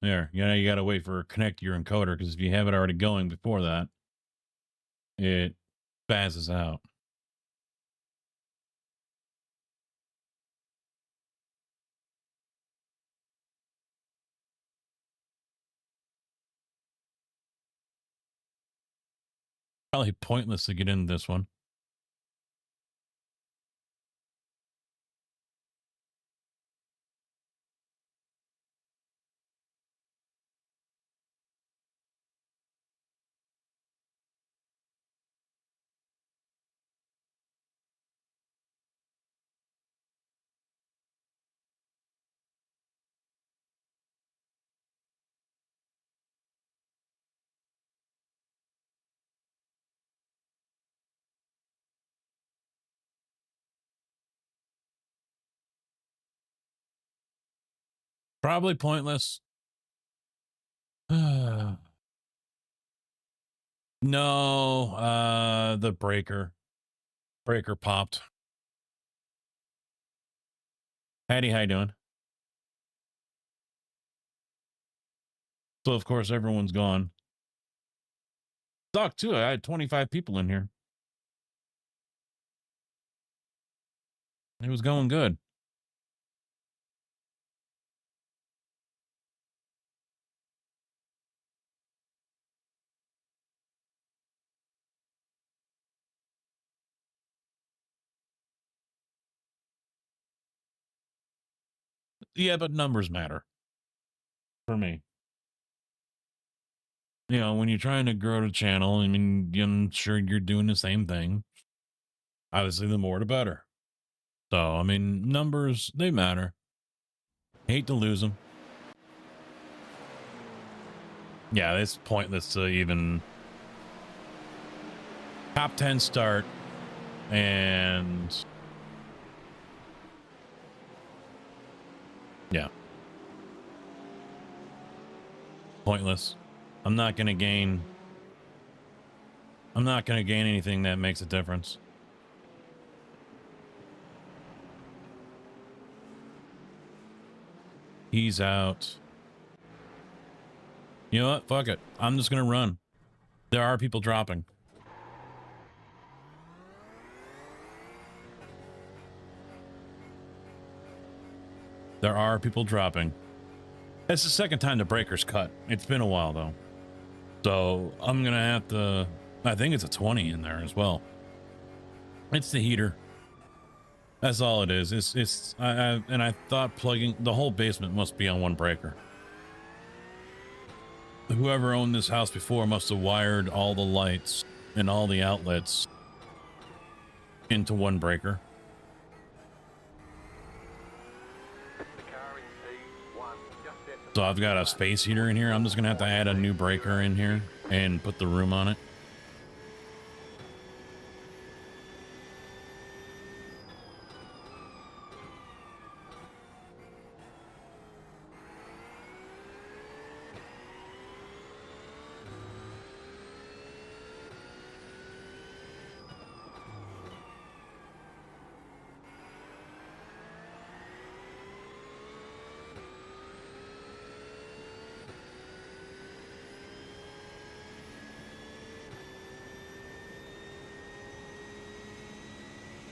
There, you gotta wait for connect your encoder because if you have it already going before that, it spazzes out. Probably pointless to get into this one. Probably pointless. No, the breaker popped. Hattie, how you doing? So of course everyone's gone. Sucked too. I had 25 people in here. It was going good. Yeah, but numbers matter for me. You know, when you're trying to grow the channel, I mean, I'm sure you're doing the same thing. Obviously, the more the better. So, I mean, numbers, they matter. Hate to lose them. Yeah, it's pointless to even top 10 start and yeah, pointless. I'm not going to gain I'm not going to gain anything that makes a difference. He's out. You know what? Fuck it. I'm just going to run. There are people dropping. There are people dropping. It's the second time the breaker's cut. It's been a while though. So I'm going to have to, I think it's a 20 in there as well. It's the heater. That's all it is. And I thought plugging the whole basement must be on one breaker. Whoever owned this house before must have wired all the lights and all the outlets into one breaker. So I've got a space heater in here. I'm just gonna have to add a new breaker in here and put the room on it.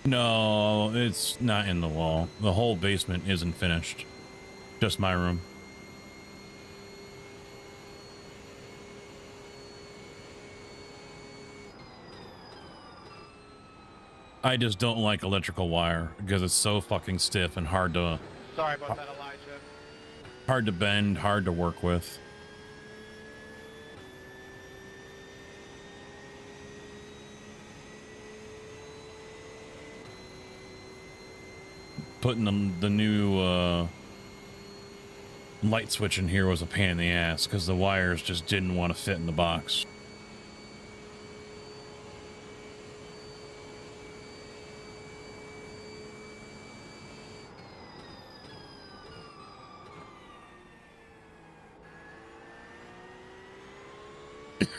No, it's not in the wall. The whole basement isn't finished. Just my room. I just don't like electrical wire because it's so fucking stiff and hard to. Sorry about that, Elijah. Hard to bend, hard to work with. Putting the new light switch in here was a pain in the ass because the wires just didn't want to fit in the box.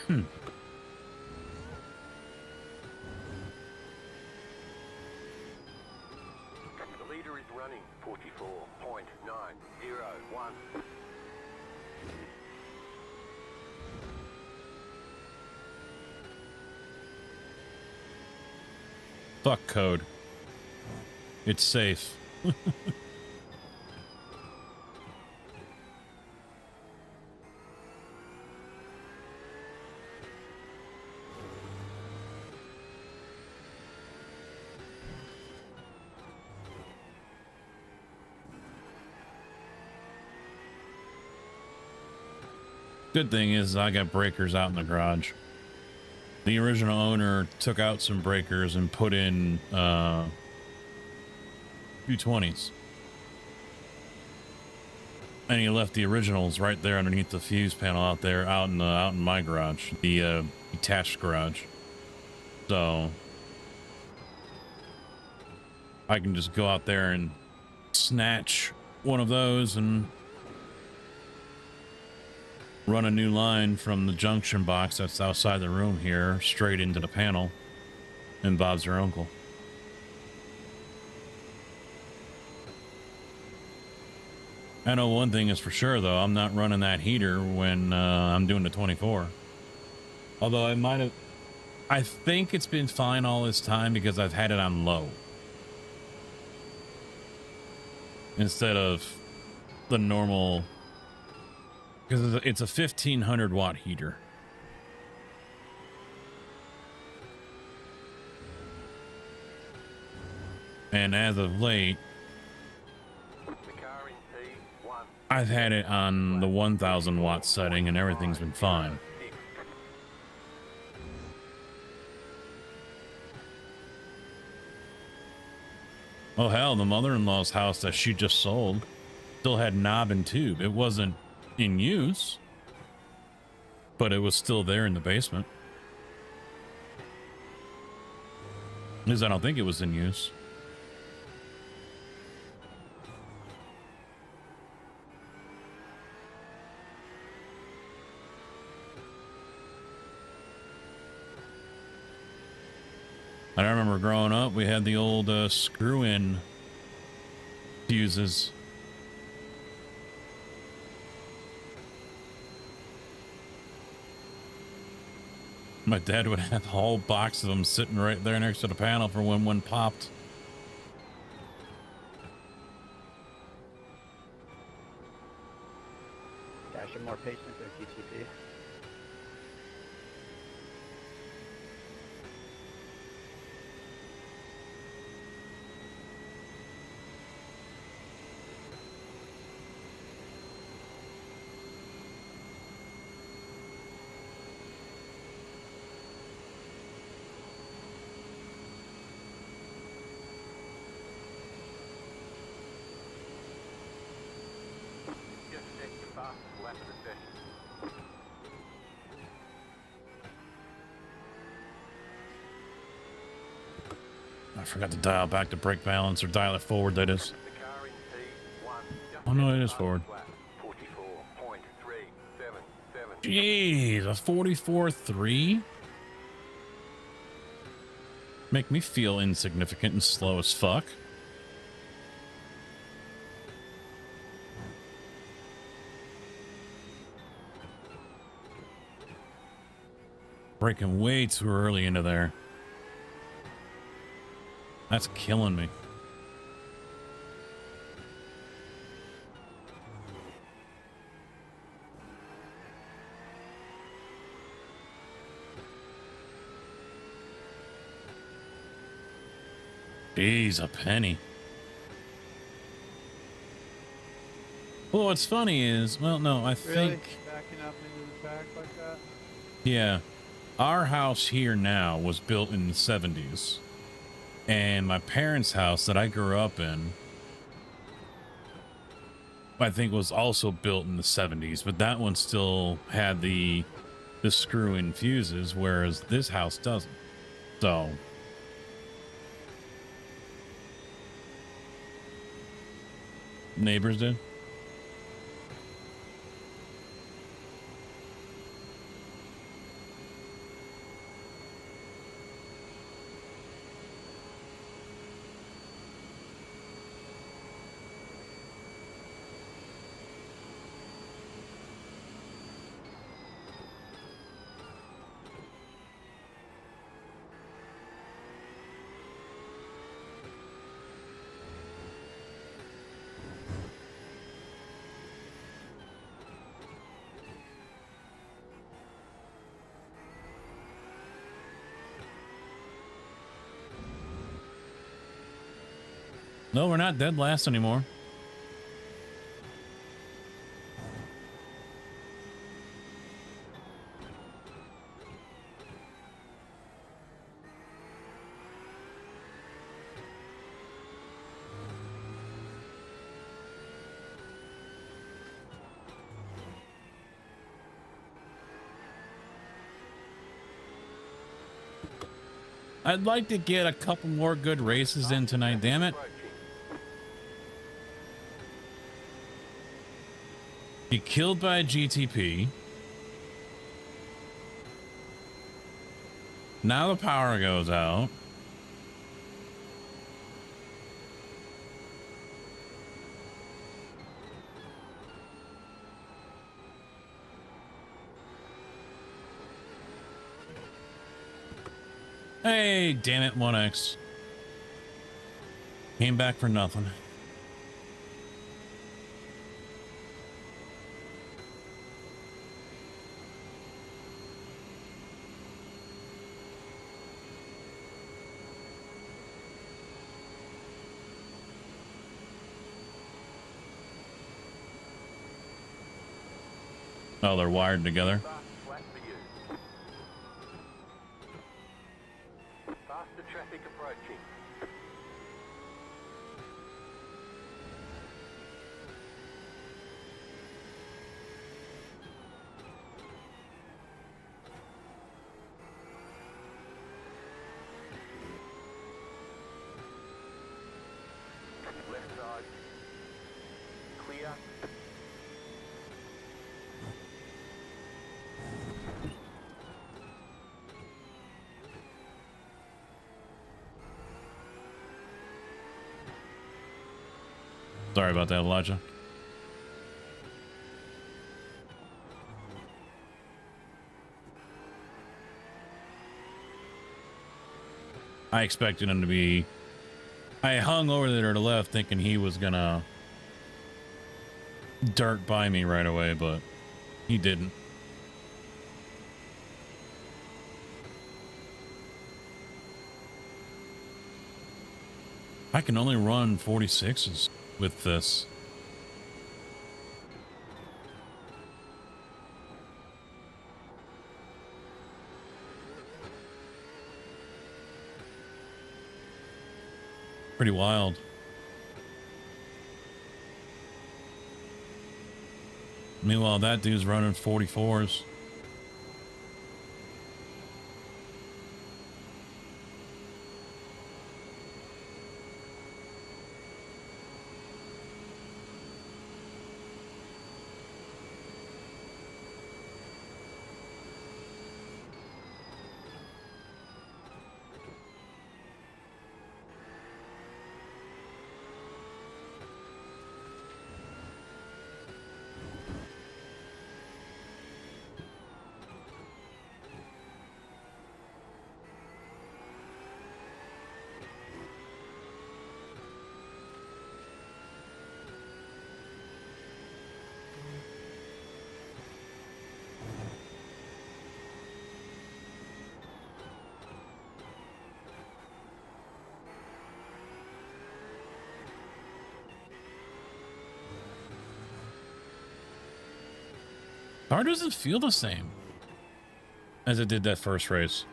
The leader is running 44.901. Fuck code. It's safe. Good thing is I got breakers out in the garage. The original owner took out some breakers and put in 220s. And he left the originals right there underneath the fuse panel out there, out in my garage, the detached garage. So I can just go out there and snatch one of those and run a new line from the junction box that's outside the room here straight into the panel, and Bob's your uncle. I know one thing is for sure though, I'm not running that heater when I'm doing the 24. Although I think it's been fine all this time because I've had it on low instead of the normal, because it's a 1500 watt heater. And as of late, I've had it on the 1000 watt setting and everything's been fine. Oh hell, the mother-in-law's house that she just sold still had knob and tube. It wasn't in use, but it was still there in the basement. At least I don't think it was in use. I remember growing up, we had the old screw-in fuses. My dad would have a whole box of them sitting right there next to the panel for when one popped. Gosh, you're more patient than TTP. I forgot to dial back to brake balance, or dial it forward, that is. Oh no, it is forward. Jeez, a 44.3? Make me feel insignificant and slow as fuck. Braking way too early into there. That's killing me. Jeez, a penny. Well, what's funny is, well, no, I think... Backing up into the back like that? Yeah. Our house here now was built in the 70s. And my parents' house that I grew up in, I think was also built in the 70s, but that one still had the screw-in fuses, whereas this house doesn't. So neighbors did. No, we're not dead last anymore. I'd like to get a couple more good races in tonight, damn it. Get killed by a GTP. Now the power goes out. Hey, damn it, 1X. Came back for nothing. Oh, they're wired together. Faster traffic approaching. Left side. Clear. Sorry about that, Elijah. I expected him to be... I hung over there to the left thinking he was gonna dart by me right away, but he didn't. I can only run 46s with this. Pretty wild. Meanwhile, that dude's running 44s. Car doesn't feel the same as it did that first race.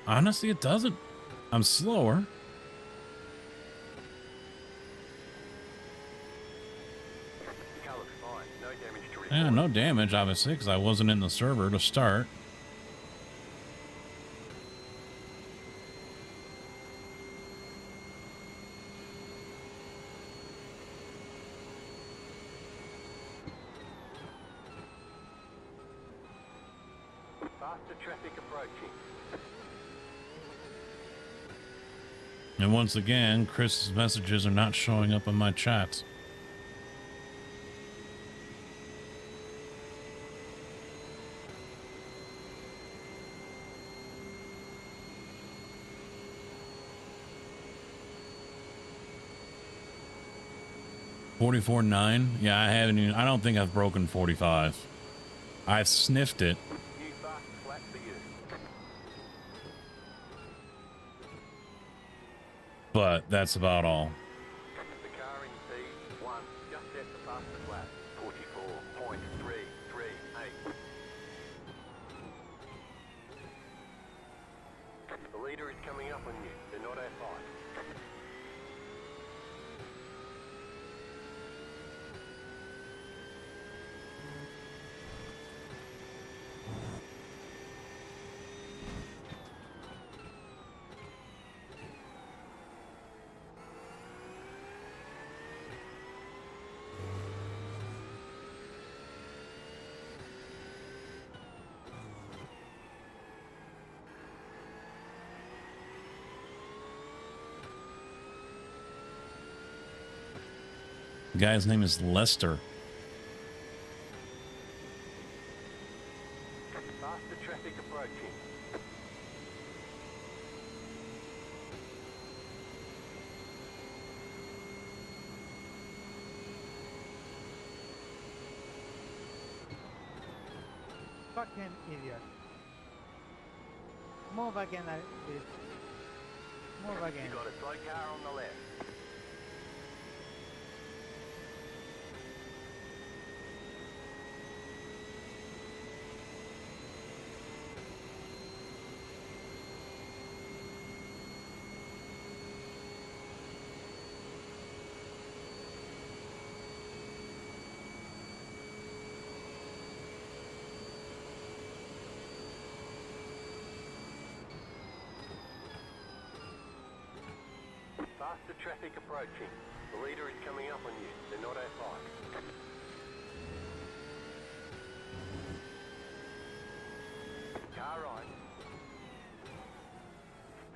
Honestly, it doesn't. I'm slower. Car looks fine. No damage to report. Yeah, no damage, obviously, because I wasn't in the server to start. Faster traffic approaching. And once again, Chris's messages are not showing up in my chats. $44.9. Yeah, I haven't even, I don't think I've broken 45. I've sniffed it. New fast flat for you. but that's about all. The car in P1 just set the fastest lap, 44.338. The leader is coming up on you. They're not at fight. The guy's name is Lester. Faster traffic approaching. Fucking idiot. Move again, please. Move again. You got a slow car on the left. Faster traffic approaching. The leader is coming up on you. They're not at fight. Car right.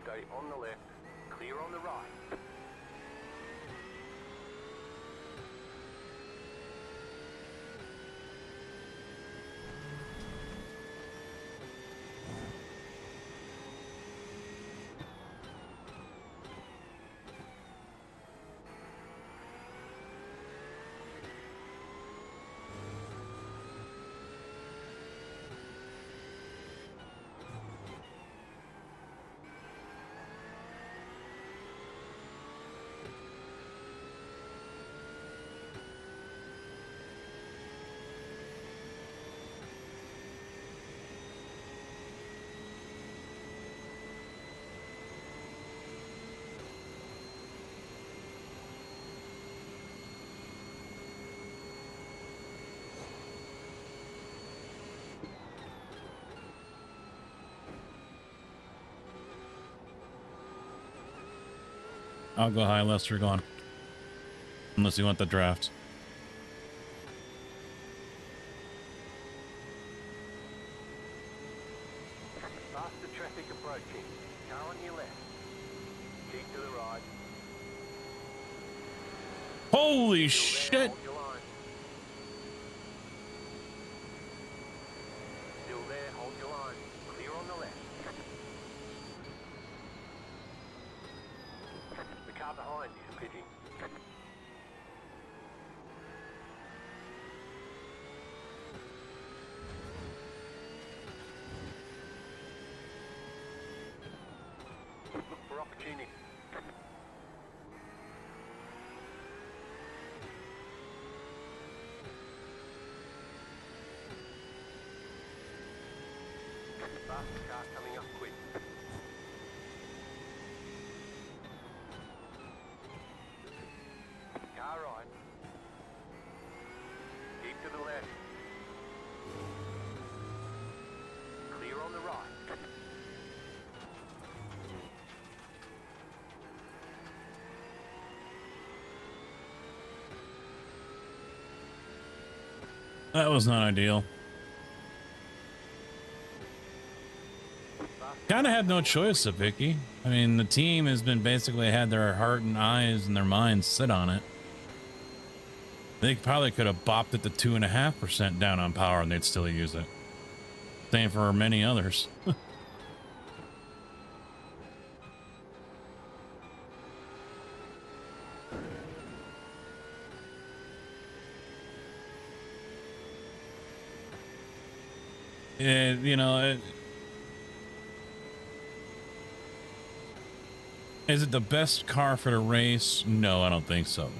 Stay on the left. Clear on the right. I'll go high, Lester, go on. Unless you want the draft. Faster traffic approaching. Car on your left. Keep to the right. Holy Still there, shit! hold your line. Still there, hold your line. Clear on the left. The car behind you is pitching. Look for opportunity. Faster car coming up quick. Car right. Keep to the left. Clear on the right. That was not ideal. Kind of had no choice, Vicky. I mean, the team has been basically had their heart and eyes and their minds sit on it. They probably could have bopped it to 2.5% down on power and they'd still use it. Same for many others. Is it the best car for the race? No, I don't think so.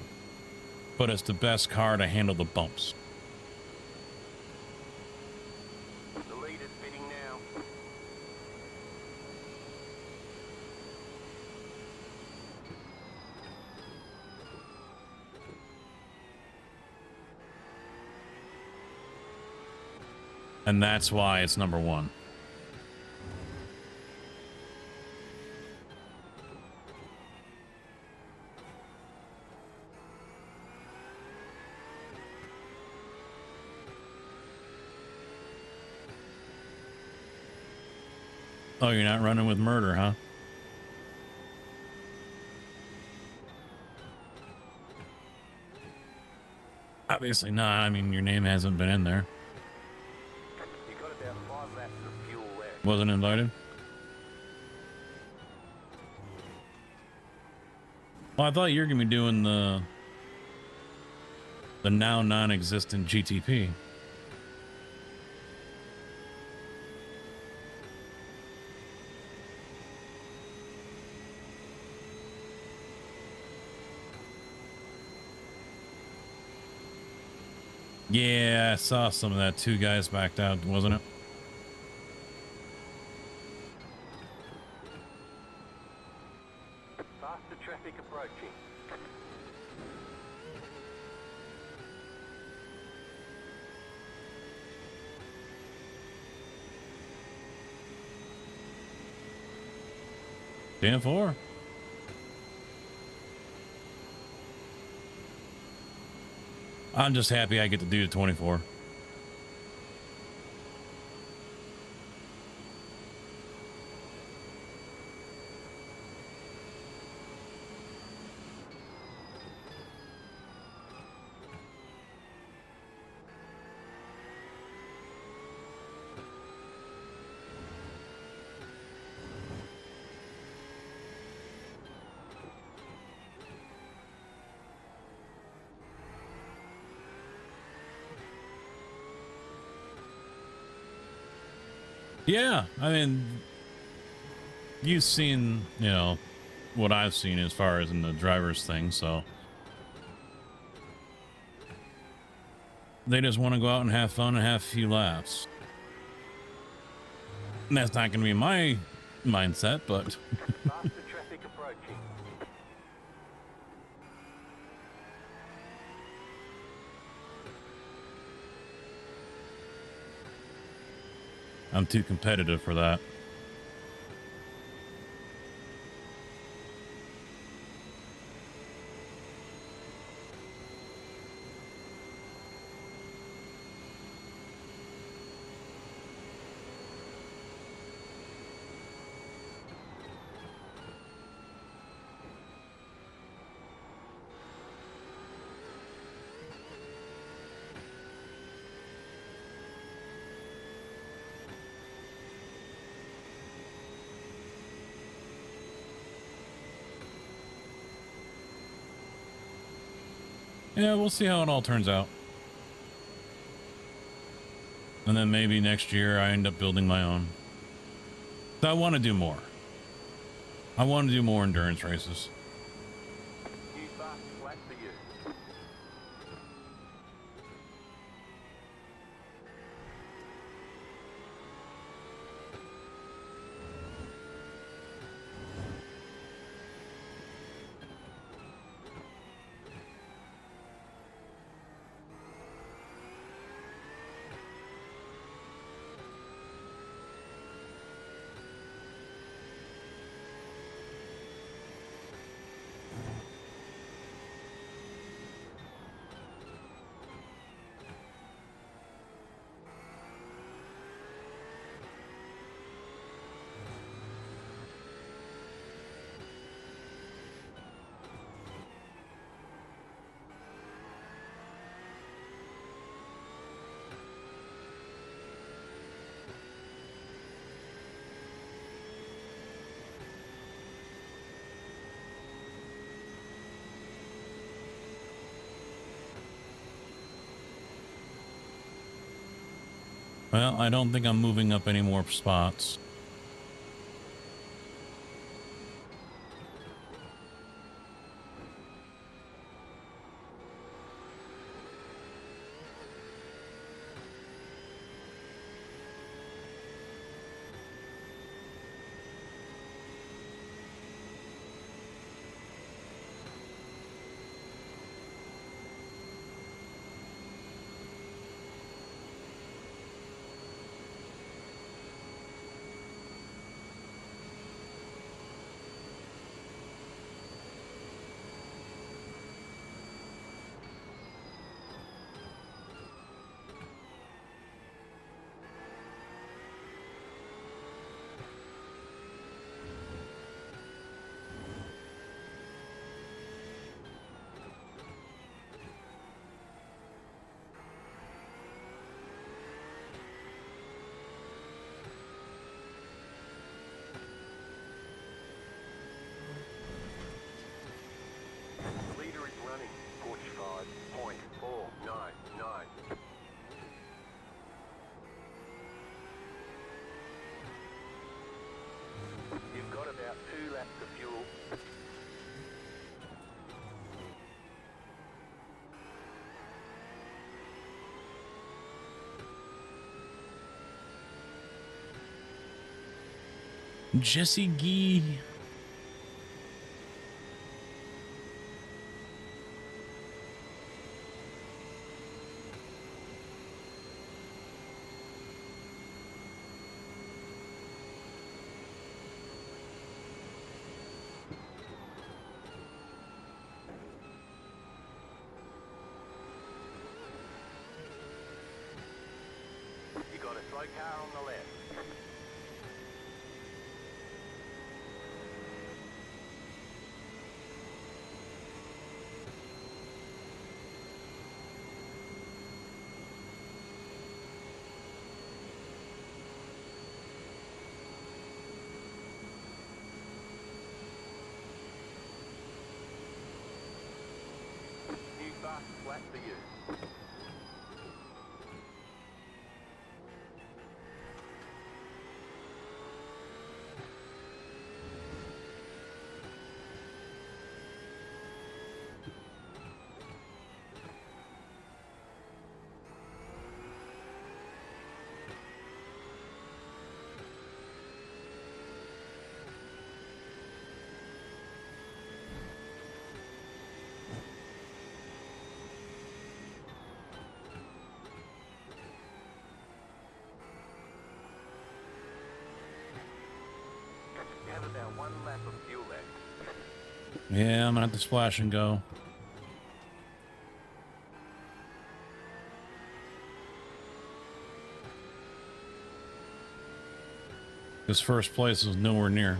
But it's the best car to handle the bumps. The leader's bidding now. And that's why it's number one. Oh, you're not running with murder, huh? Obviously not. I mean, your name hasn't been in there. You got about 5 laps of fuel left. Wasn't invited? Well, I thought you were going to be doing the now non-existent GTP. Yeah, I saw some of that. 2 guys backed out, wasn't it? Faster traffic approaching. Damn 4. I'm just happy I get to do the 24. Yeah, I mean, you've seen, you know, what I've seen as far as in the driver's thing, so they just want to go out and have fun and have a few laughs. And that's not going to be my mindset, but Faster traffic approaching. I'm too competitive for that. Yeah, we'll see how it all turns out. And then maybe next year I end up building my own. So I want to do more. I want to do more endurance races. New fastest lap for you. Well, I don't think I'm moving up any more spots. laps of fuel. Jesse Gee. You got a slow car on the left. New fast flat for you. You have about 1 lap of fuel left. Yeah, I'm gonna have to splash and go. This first place is nowhere near.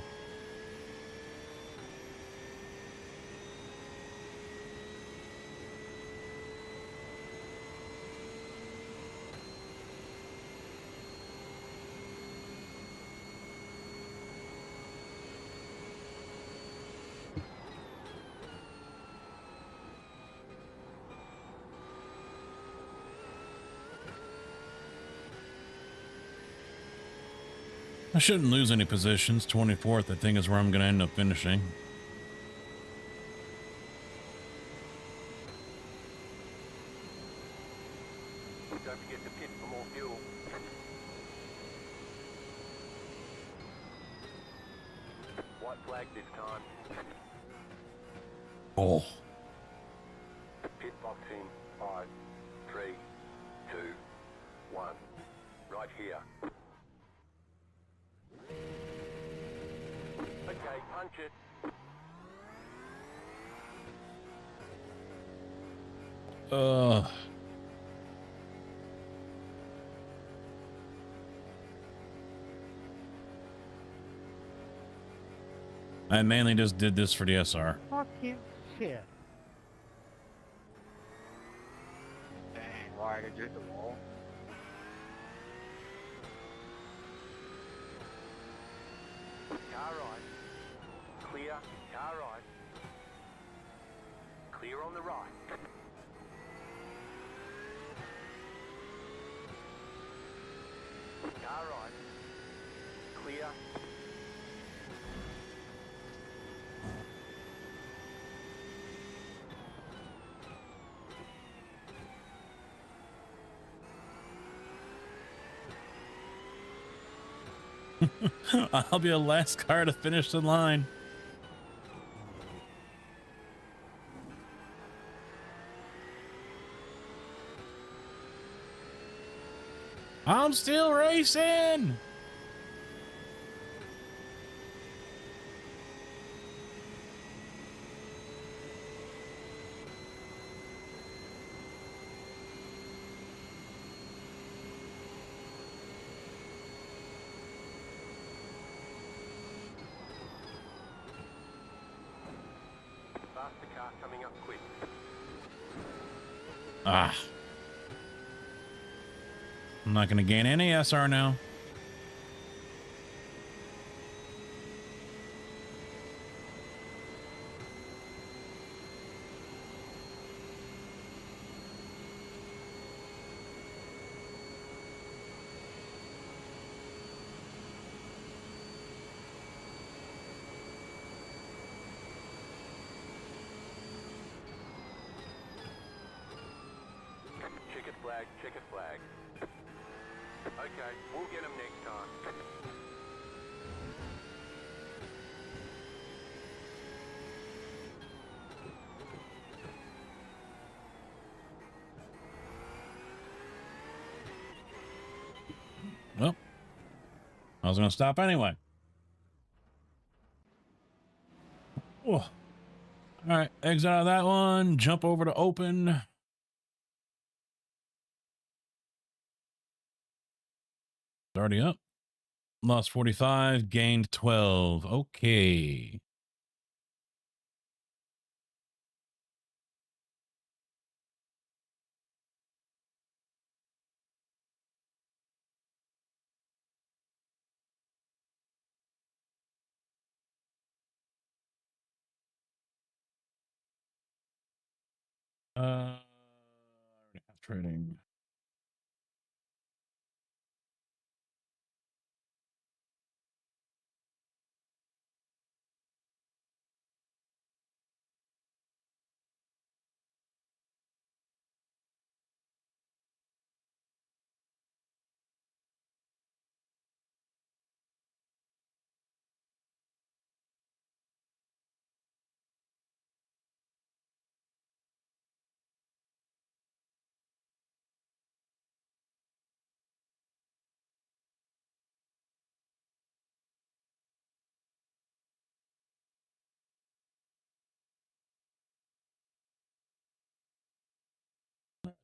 I shouldn't lose any positions. 24th, I think, is where I'm going to end up finishing. Don't forget to pit for more fuel. White flag this time. Oh. Pit box in 5, 3, 2, 1. Right here. Okay, punch it. I mainly just did this for the SR. Fucking shit. Dang, why did you hit the wall? Car right. Clear. Car right. Clear on the right. Car right. Clear. I'll be the last car to finish the line. I'm still racing. Faster car coming up quick. Ah. I'm not going to gain any SR now. Checkered flag, checkered flag. Okay, we'll get them next time. Well, I was going to stop anyway. Oh. All right, exit out of that one. Jump over to open. Already up. Lost 45, gained 12. Okay. Trading.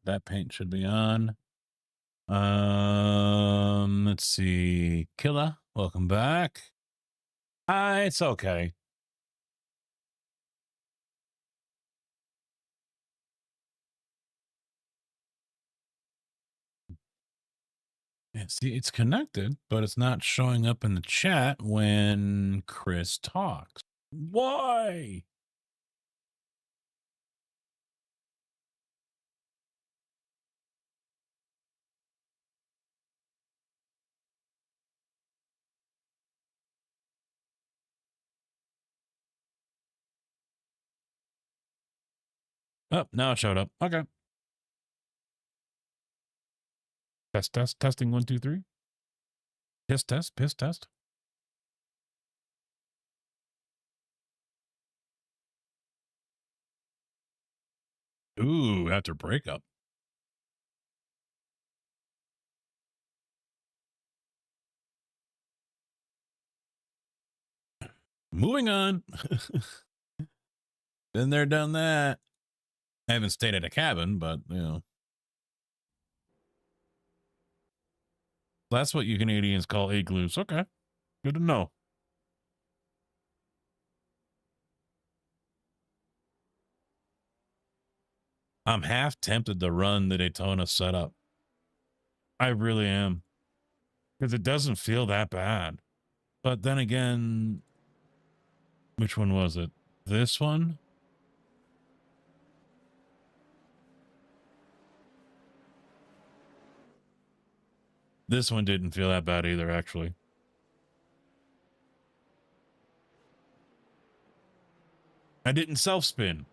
That paint should be on. Let's see. Killa, welcome back. It's okay. Yeah, see, it's connected, but it's not showing up in the chat when Chris talks. Why? Oh, now it showed up. Okay. Testing 1, 2, 3. Piss test. Ooh, after breakup. Moving on. Been there, done that. I haven't stayed at a cabin, but you know. That's what you Canadians call igloos. Okay. Good to know. I'm half tempted to run the Daytona setup. I really am. Because it doesn't feel that bad. But then again, which one was it? This one? This one didn't feel that bad either, actually. I didn't self-spin.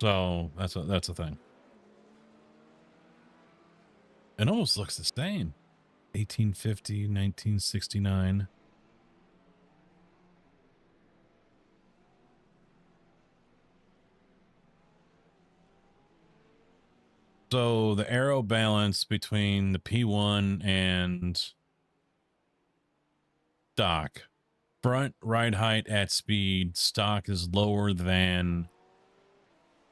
So that's a thing. It almost looks the same. 1850, 1969. So the aero balance between the P1 and stock. Front ride height at speed, stock is lower than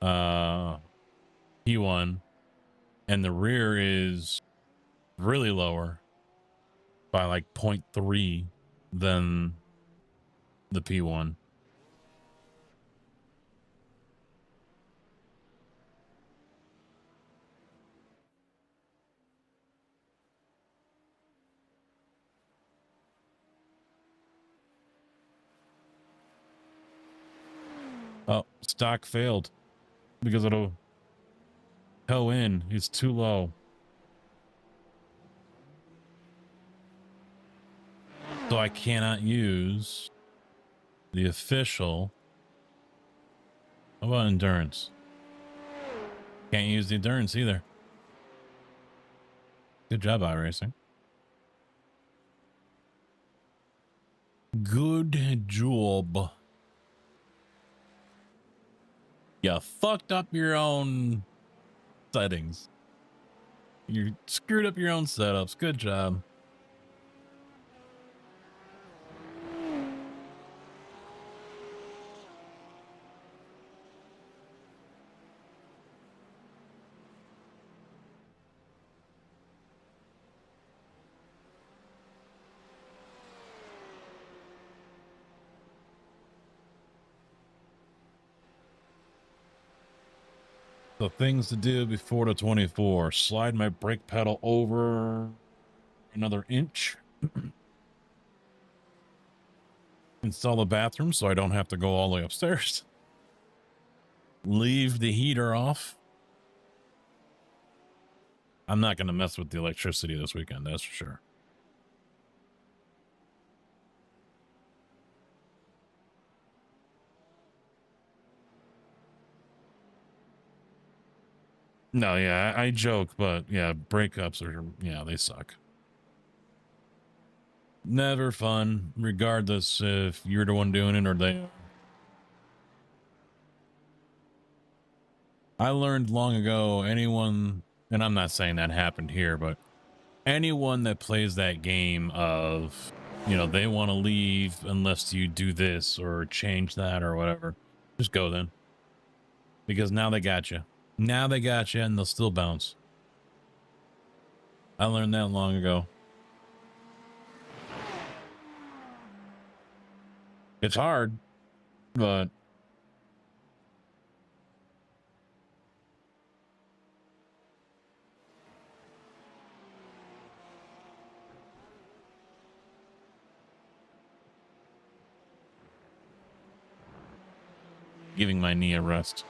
P1, and the rear is really lower by like 0.3 than the P1. Oh, stock failed because it'll toe in. It's too low. So I cannot use the official. How about endurance? Can't use the endurance either. Good job, iRacing. Good job. You fucked up your own settings. You screwed up your own setups. Good job. The things to do before the 24. Slide my brake pedal over another inch. Install the bathroom so I don't have to go all the way upstairs. Leave the heater off. I'm not going to mess with the electricity this weekend, that's for sure. No, yeah, I joke, but yeah, breakups are, yeah, they suck. Never fun, regardless if you're the one doing it or they are. I learned long ago, anyone, and I'm not saying that happened here, but anyone that plays that game of, you know, they want to leave unless you do this or change that or whatever, just go then. Because now they got you. Now they got you and they'll still bounce. I learned that long ago. It's hard, but giving my knee a rest.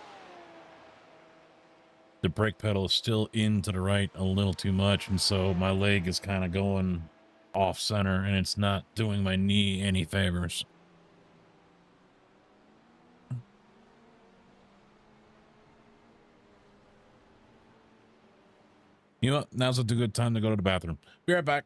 The brake pedal is still in to the right a little too much, and so my leg is kind of going off center, and it's not doing my knee any favors. You know what? Now's a good time to go to the bathroom. Be right back.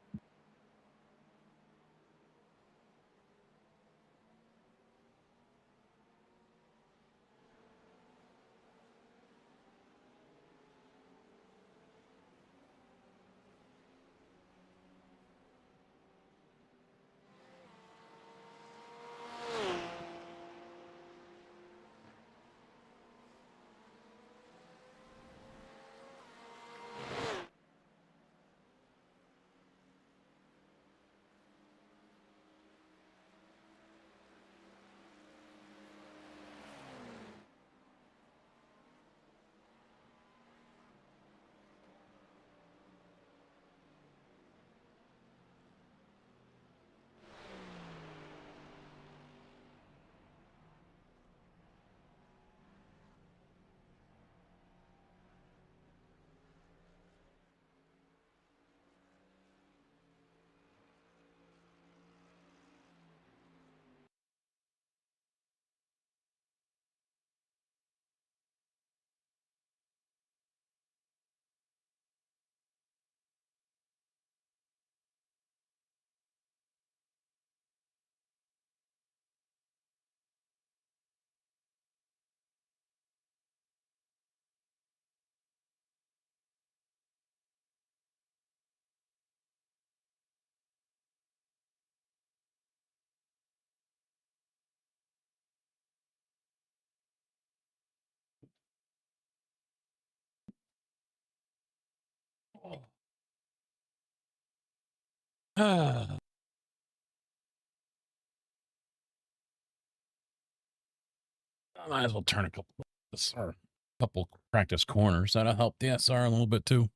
I might as well turn a couple practice corners. That'll help the SR a little bit too.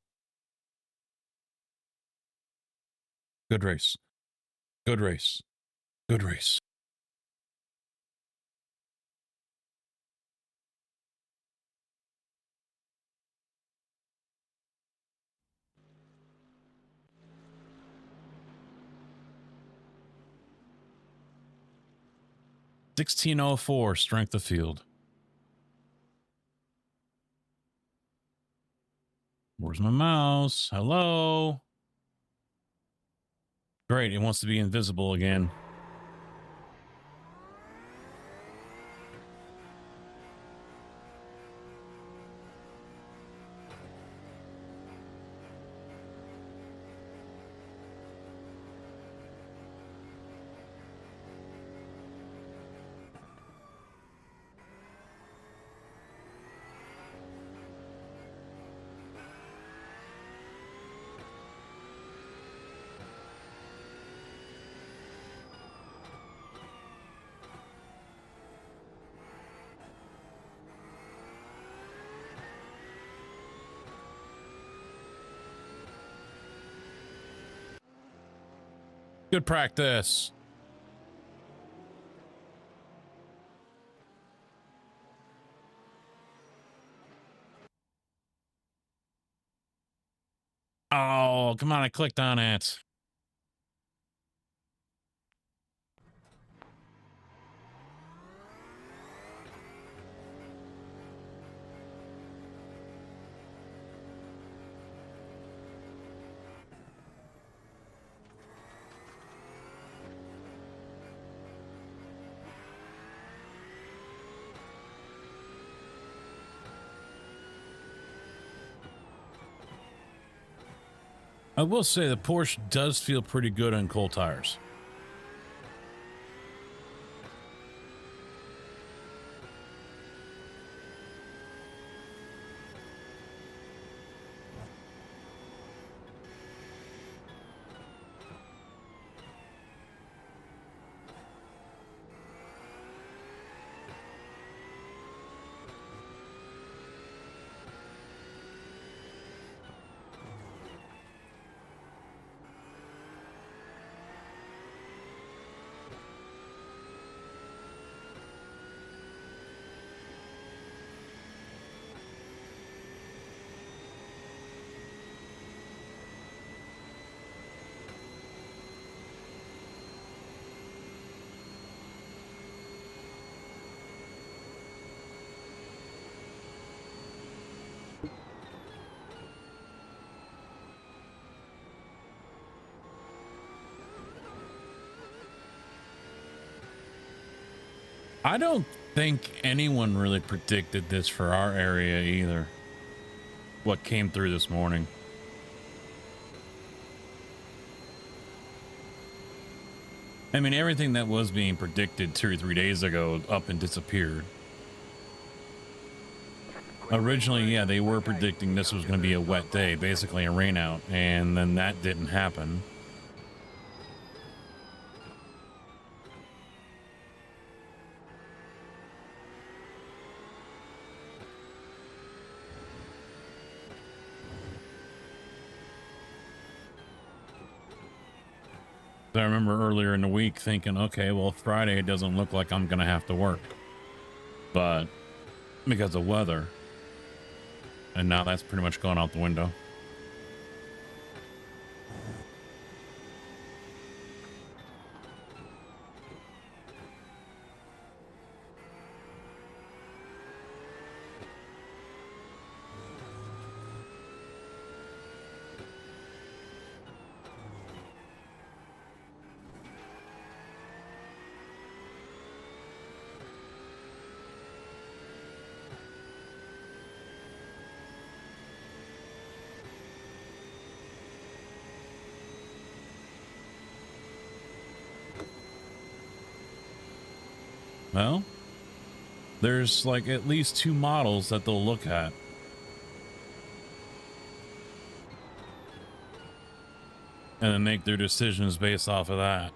Good race. Good race. Good race. $16.04 strength of field. Where's my mouse? Hello? Great, it wants to be invisible again. Good practice. Oh, come on, I clicked on it. I will say the Porsche does feel pretty good on cold tires. I don't think anyone really predicted this for our area either. What came through this morning. I mean, everything that was being predicted 2 or 3 days ago up and disappeared. Originally, yeah, they were predicting this was going to be a wet day, basically a rain out, and then that didn't happen. I remember earlier in the week thinking, okay, well, Friday it doesn't look like I'm going to have to work, but because of weather. And now that's pretty much gone out the window. Well, there's like at least 2 models that they'll look at. And then make their decisions based off of that.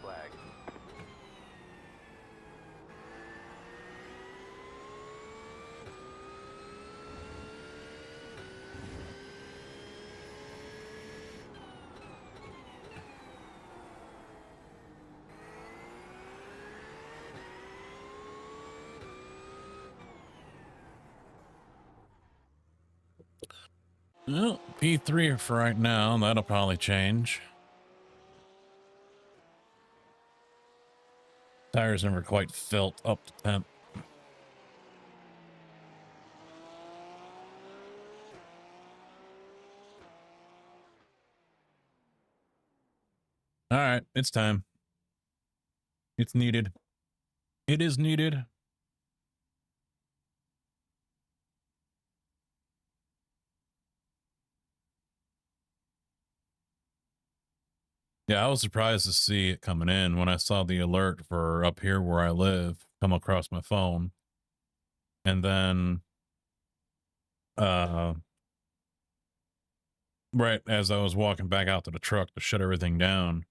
flag. Well, P3 for right now. That'll probably change. Tires never quite filled up to temp. All right, it's time. It's needed. It is needed. Yeah, I was surprised to see it coming in when I saw the alert for up here where I live come across my phone. And then right as I was walking back out to the truck to shut everything down,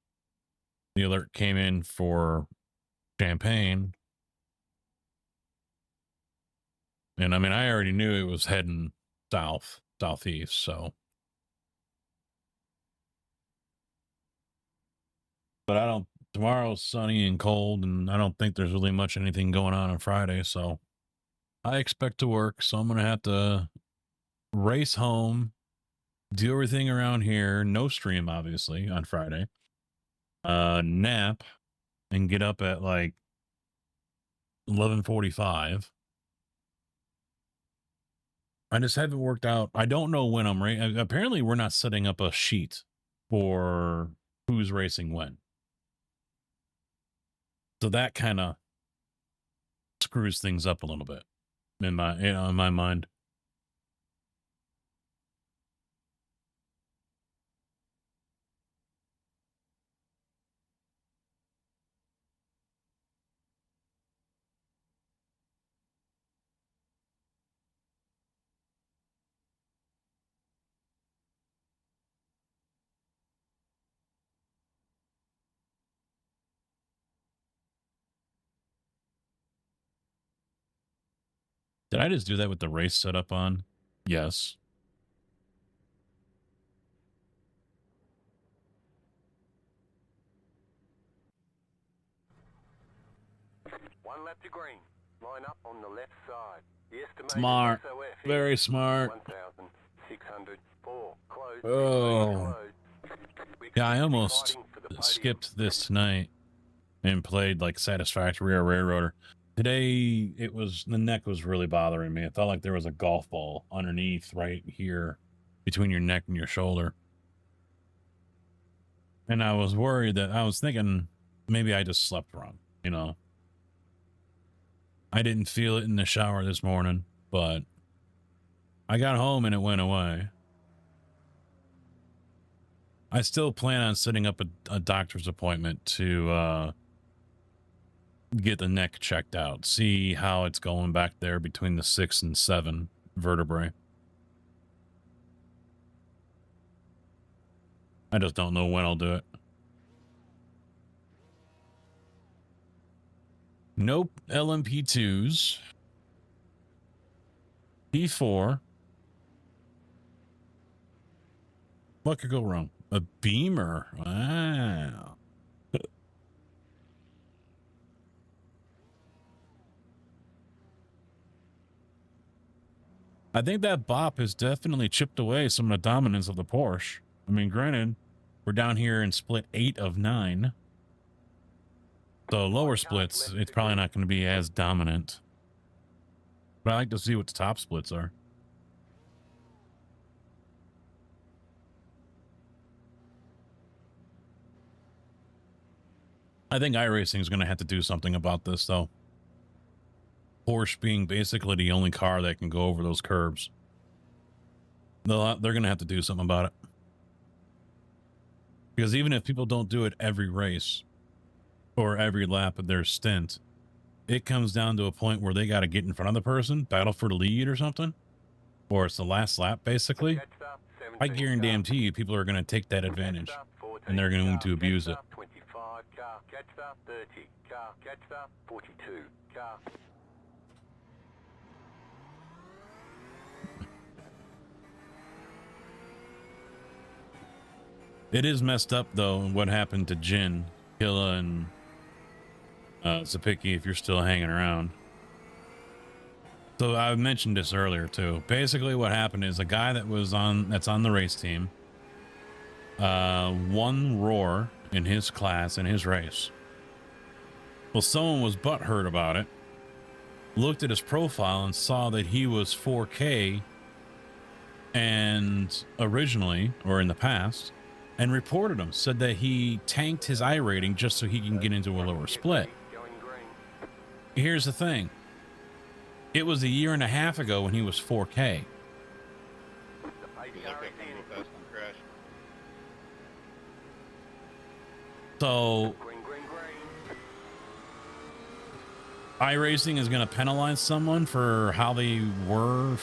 the alert came in for Champaign. And I mean, I already knew it was heading southeast, so. But tomorrow's sunny and cold, and I don't think there's really much anything going on Friday, so I expect to work, so I'm going to have to race home, do everything around here, no stream, obviously, on Friday, nap, and get up at like 11:45. I just haven't worked out. I don't know when I'm racing. Apparently, we're not setting up a sheet for who's racing when. So that kind of screws things up a little bit in my mind. Did I just do that with the race setup on? Yes. One lap to green. Line up on the left side. The estimated Smart. SOF is Very smart. 1,604. Closed. Oh. Closed. Yeah, I almost skipped this tonight and played like Satisfactory or Railroader. Today, the neck was really bothering me. It felt like there was a golf ball underneath right here between your neck and your shoulder. And I was worried that I was thinking maybe I just slept wrong, you know. I didn't feel it in the shower this morning, but I got home and it went away. I still plan on setting up a doctor's appointment to get the neck checked out, see how it's going back there between the 6 and 7 vertebrae. I just don't know when I'll do it. Nope, LMP2s. P4. What could go wrong? A Beamer. Wow. I think that BoP has definitely chipped away some of the dominance of the Porsche. I mean, granted, we're down here in split 8 of 9. So lower splits, it's probably not going to be as dominant. But I like to see what the top splits are. I think iRacing is going to have to do something about this, though. Porsche being basically the only car that can go over those curbs. They're going to have to do something about it. Because even if people don't do it every race or every lap of their stint, it comes down to a point where they got to get in front of the person, battle for the lead or something, or it's the last lap, basically. I guarantee you people are going to take that advantage, and they're going to abuse it. Car, catch the 30. Car, catch the 42. Car. It is messed up though what happened to Jin, Killa, and Zapicki if you're still hanging around. So I mentioned this earlier too. Basically what happened is a guy that's on the race team won Roar in his class in his race. Well, someone was butthurt about it, looked at his profile and saw that he was 4K and originally, or in the past, and reported him, said that he tanked his I rating just so he can get into a lower split. Going green. Here's the thing. It was a year and a half ago when he was 4K. The pace Because car I is kept him in. real fast on crash. So Green, green, green. iRacing is going to penalize someone for how they were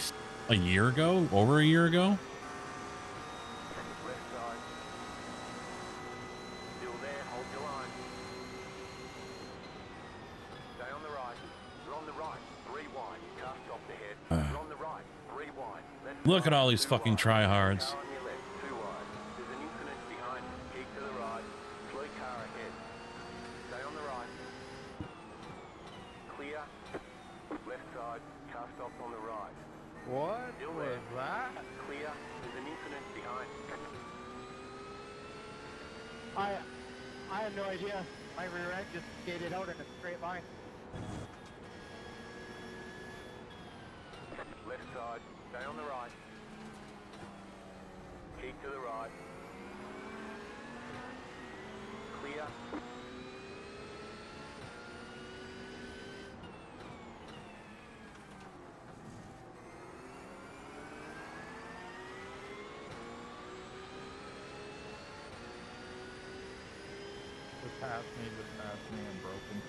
a year ago, over a year ago. Left side. Still there, hold your line. Stay on the right. You're on the right. 3 wide. Car stopped ahead. You're on the right. 3 wide. Left Look side, at all these 2 fucking wide. tryhards. Car on your left. 2 wide. There's an infinite behind. Keep to the right. Slow car ahead. Stay on the right. Clear. Left side. Car stopped on the right. What Still was there. that? Clear. There's an infinite behind. I have no idea. My rear end just skated out in a straight line. Left side. Stay on the right. Keep to the right. Clear. Just past me, and broken.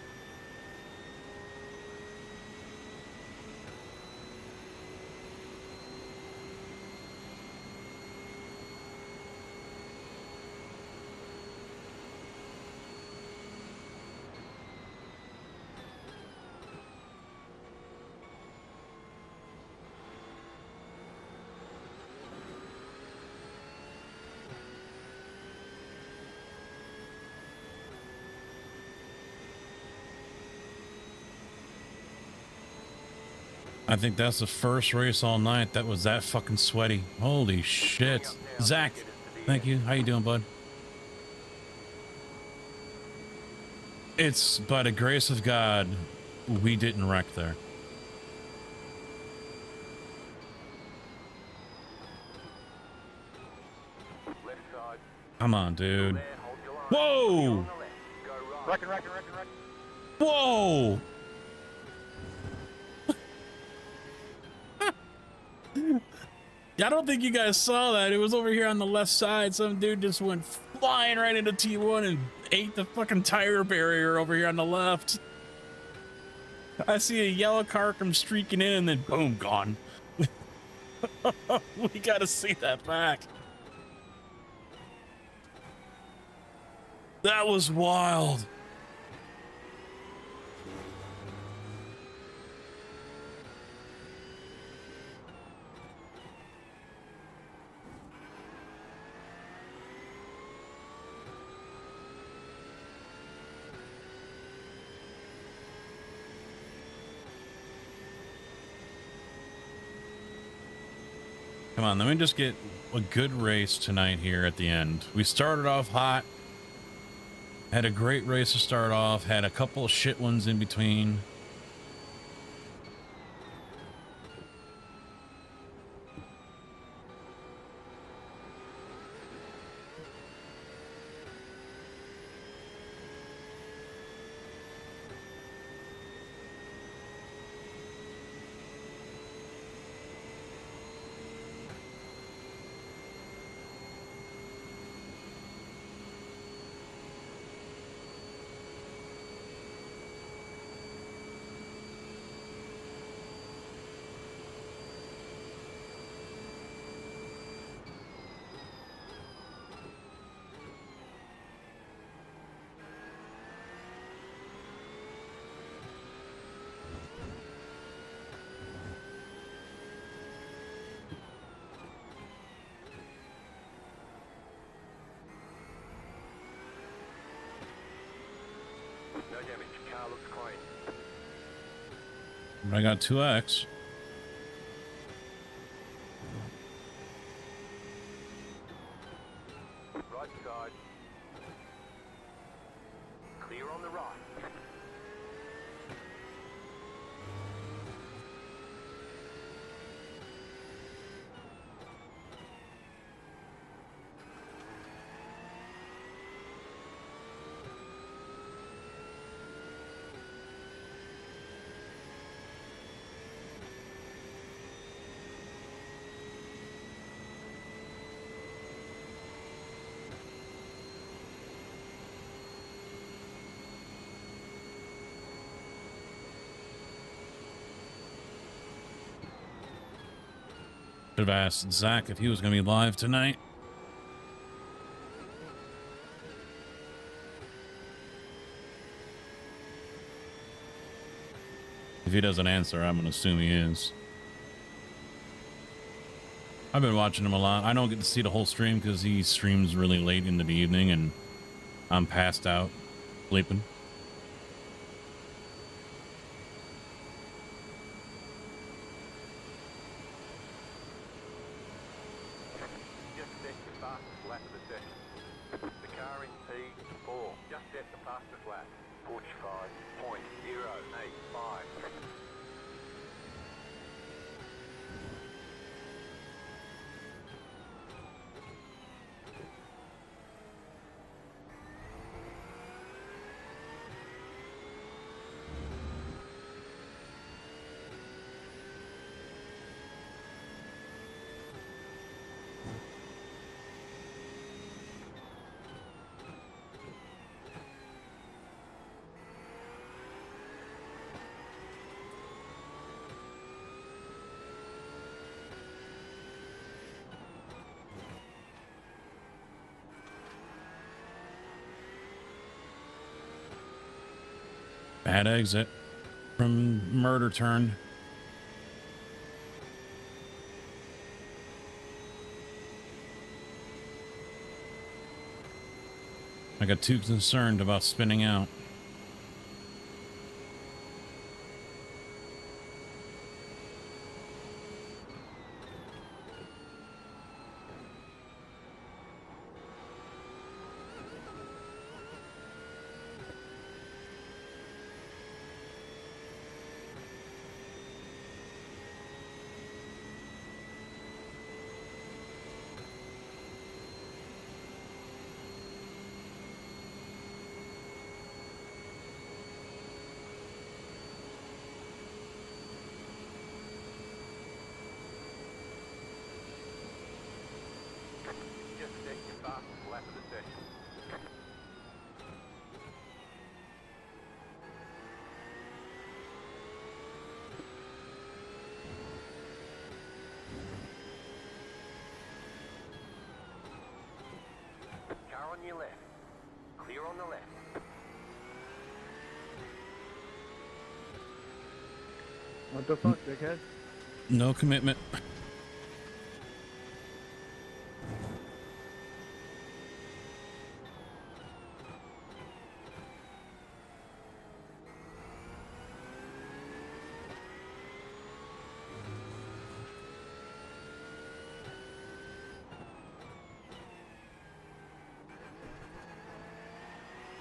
I think that's the first race all night that was that fucking sweaty. Holy shit. Zach, thank you. How you doing, bud? It's by the grace of God we didn't wreck there. Left side. Come on, dude. There, hold your line. Whoa! Clear on the left. Go right. Reckon. Whoa! I don't think you guys saw that. It was over here on the left side. Some dude just went flying right into T1 and ate the fucking tire barrier over here on the left. I see a yellow car come streaking in and then boom, gone. We gotta see that back. That was wild. Come on, let me just get a good race tonight here at the end. We started off hot. Had a great race to start off. Had a couple of shit ones in between. Car looks clean. But I got 2X. Right side. Clear on the right. Should have asked Zach if he was going to be live tonight. If he doesn't answer, I'm going to assume he is. I've been watching him a lot. I don't get to see the whole stream because he streams really late into the evening and I'm passed out, sleeping. Just set your fastest lap of the session. The car in P4. Just set the fastest lap. Push 5.085. Bad exit from murder turn. I got too concerned about spinning out. Just set your fastest lap of the session. Car on your left. Clear on the left. What the fuck, dickhead? No commitment.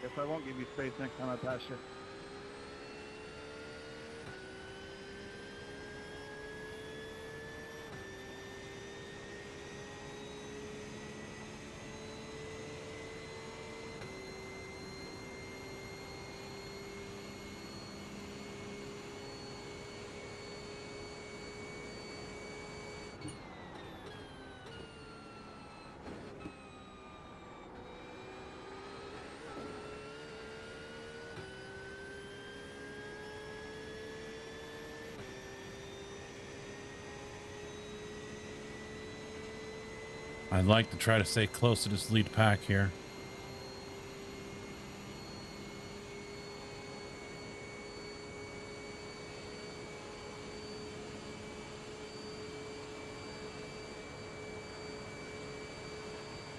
Guess I won't give you space next time I pass you. I'd like to try to stay close to this lead pack here.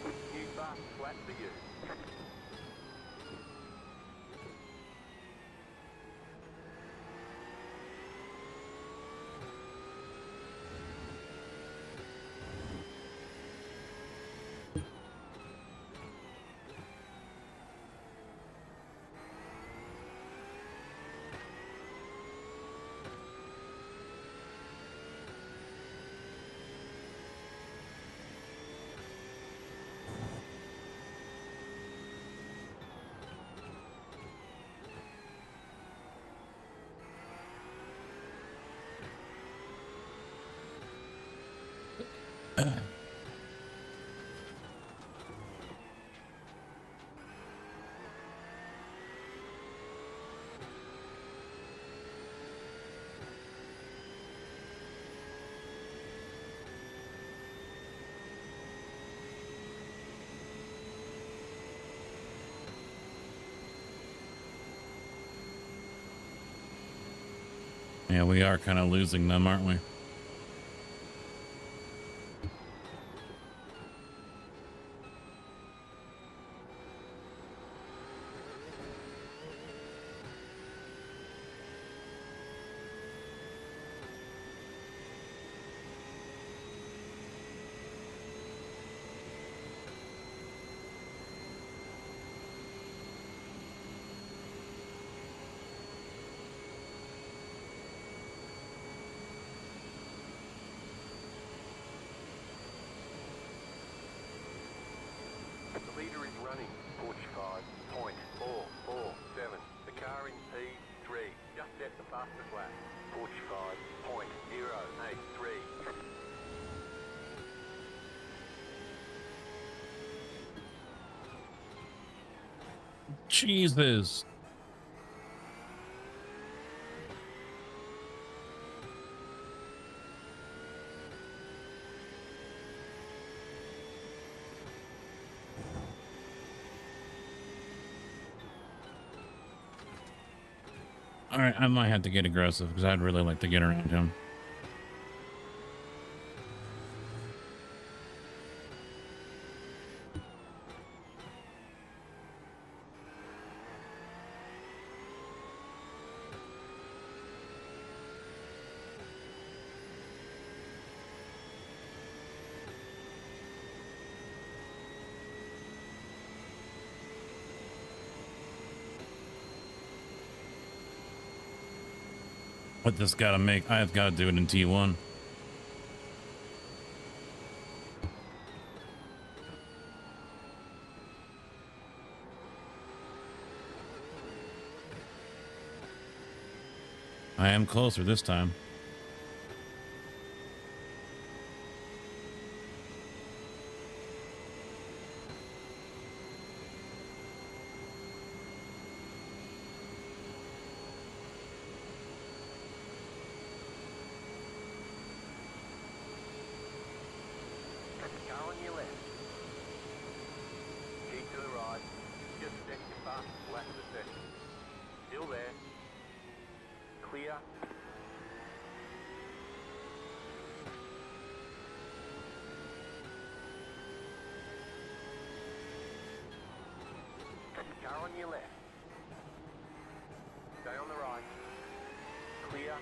New fastest lap for you. Yeah, we are kind of losing them, aren't we? The leader is running. 45.447. The car in P3 just set the fastest lap. 45.083. Jesus. All right, I might have to get aggressive because I'd really like to get around him. What this got to make, I've got to do it in T1. I am closer this time. Car on your left. Keep to the right. Just set your fastest lap of the session. Still there. Clear. Car on your left. Stay on the right. Clear.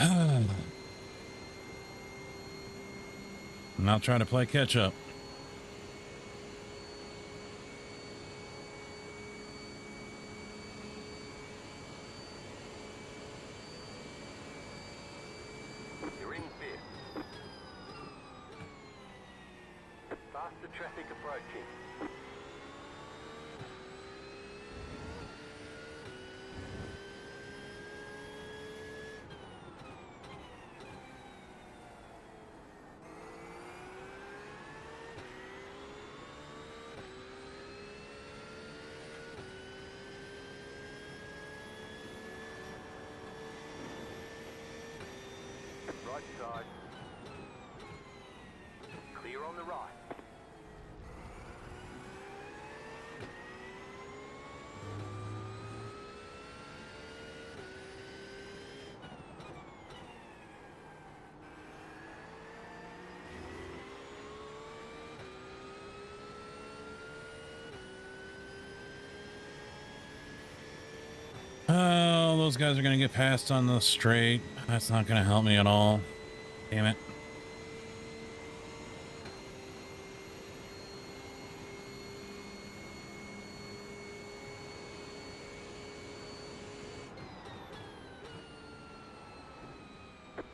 I'm not trying to play catch up. You're in fifth. Faster traffic approaching. Right side. Clear on the right. those guys are going to get past on the straight. That's not going to help me at all. Damn it.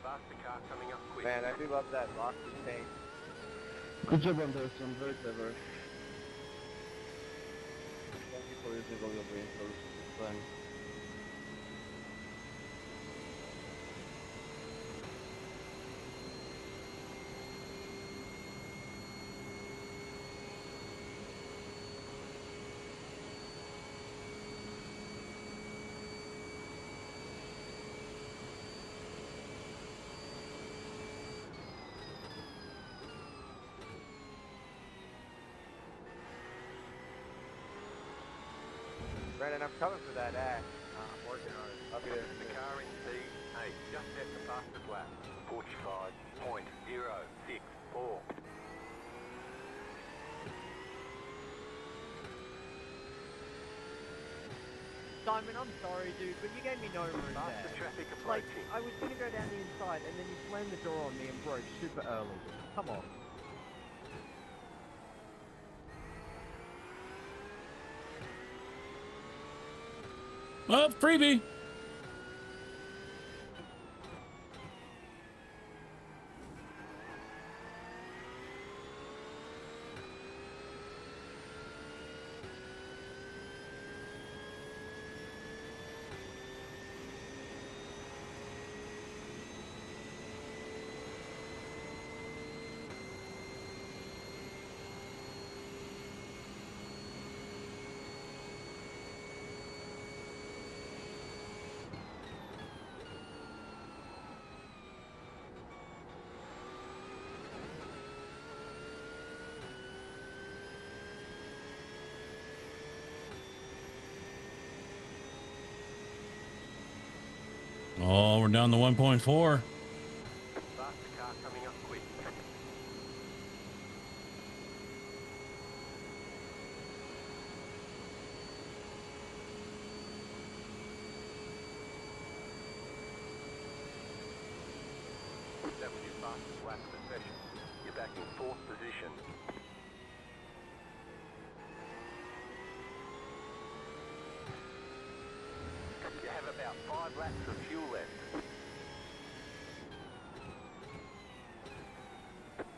Faster car coming up quick. Man, I do love that Rocky paint. Good job on this one, very clever. Thank you for using all your brain for this time. Brandon, I'm coming for that ash. I'm working on it. I'll be there. The car in P8 just set the fastest lap. 45.064. Simon, I'm sorry, dude, but you gave me no room Faster there. traffic Like, approaching. I was gonna go down the inside, and then you slammed the door on me and broke super early. Come on. Oh, freebie. Oh, we're down to 1.4. Faster car coming up quick. That was your fastest lap of the session. You're back in 4th position. You have about 5 laps of fuel left.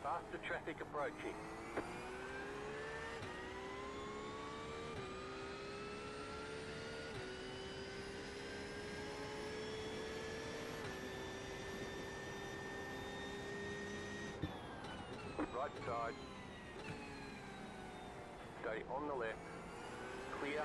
Faster traffic approaching. Right side. Stay on the left. Clear.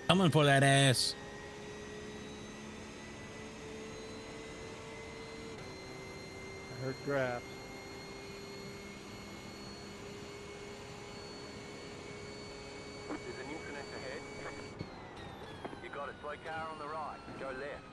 Coming for that ass. I heard grass. There's an incident ahead. You got a slow car on the right. Go left.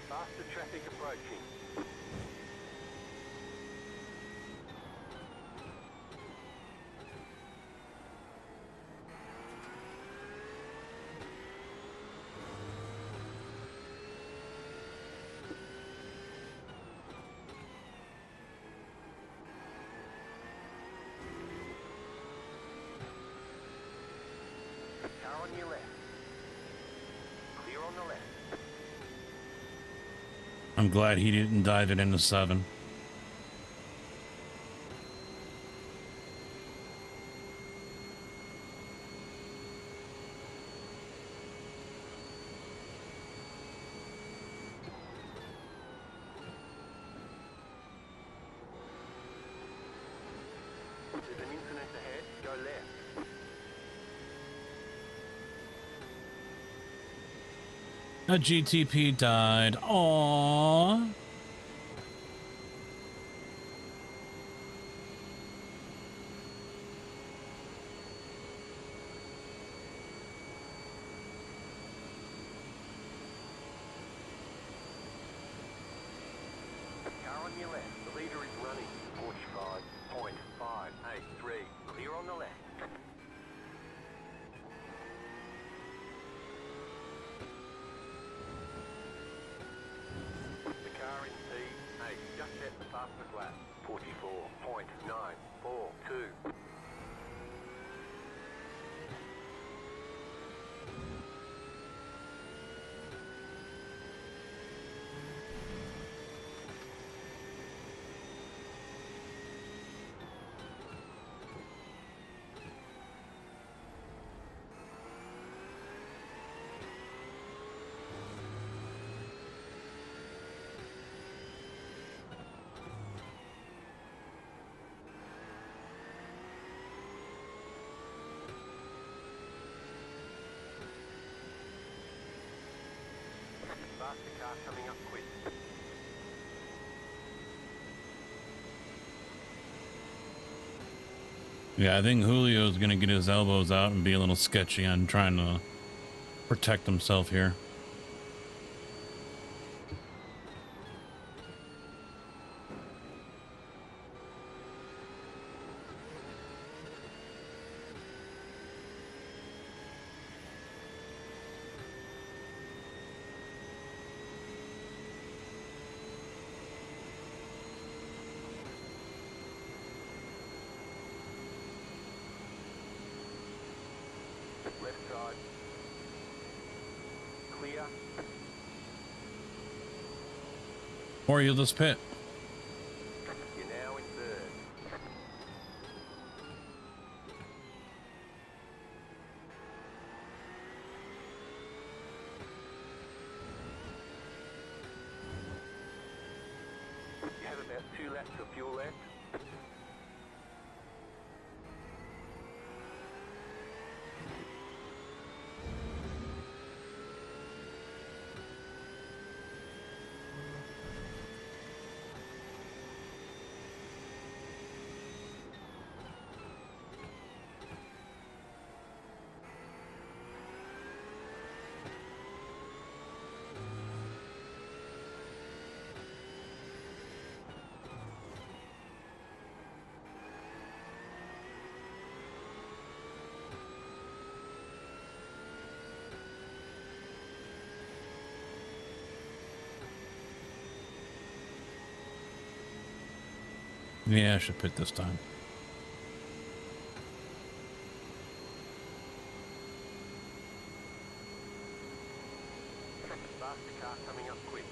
Faster traffic approaching. I'm glad he didn't dive it into 7. There's an incident ahead. Go left. A GTP died. Aww. Car on your left. The leader is running. 45.583. Clear on the left. The car in P8 just set the fastest lap. 44.942. Faster car coming up quick. Yeah, I think Julio's gonna get his elbows out and be a little sketchy on trying to protect himself here. Left side. Clear. Or you'll just pit. You're now in third. You have about 2 laps of fuel left. Yeah, I should pit this time. Faster car coming up quick.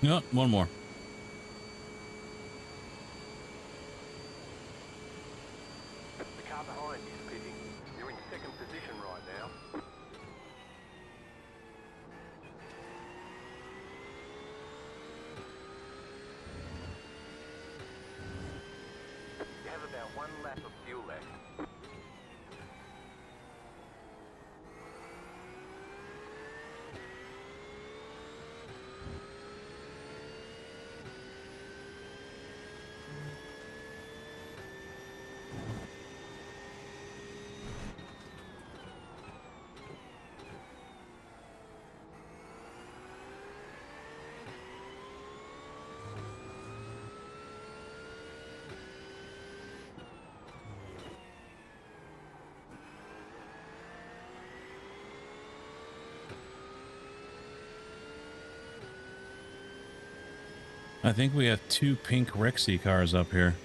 Yep, one more. The car behind is pitting. You're in second position right now. You have about 1 lap of fuel left. I think we have 2 pink Rexy cars up here.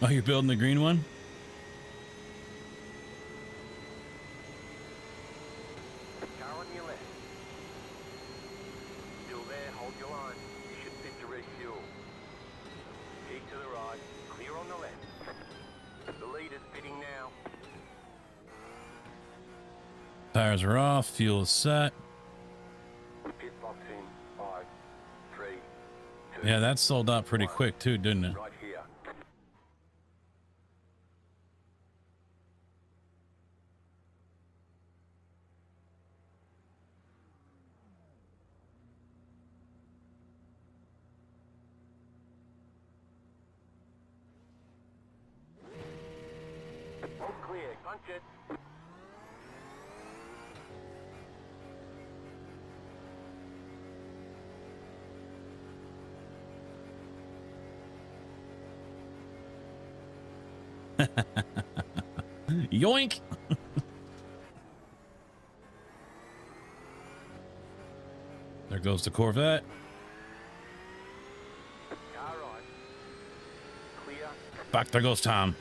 Oh, you're building the green one? Car on your left. Still there, hold your line. You should fit to refuel. Keep to the right, clear on the left. The leader's pitting now. Tires are off, fuel is set. Pit box in 5, 3, 2. Yeah, that sold out pretty 1. quick too, didn't it? Right here. All clear, punch it. Yoink! There goes the Corvette. Car right. Clear. Back there goes Tom.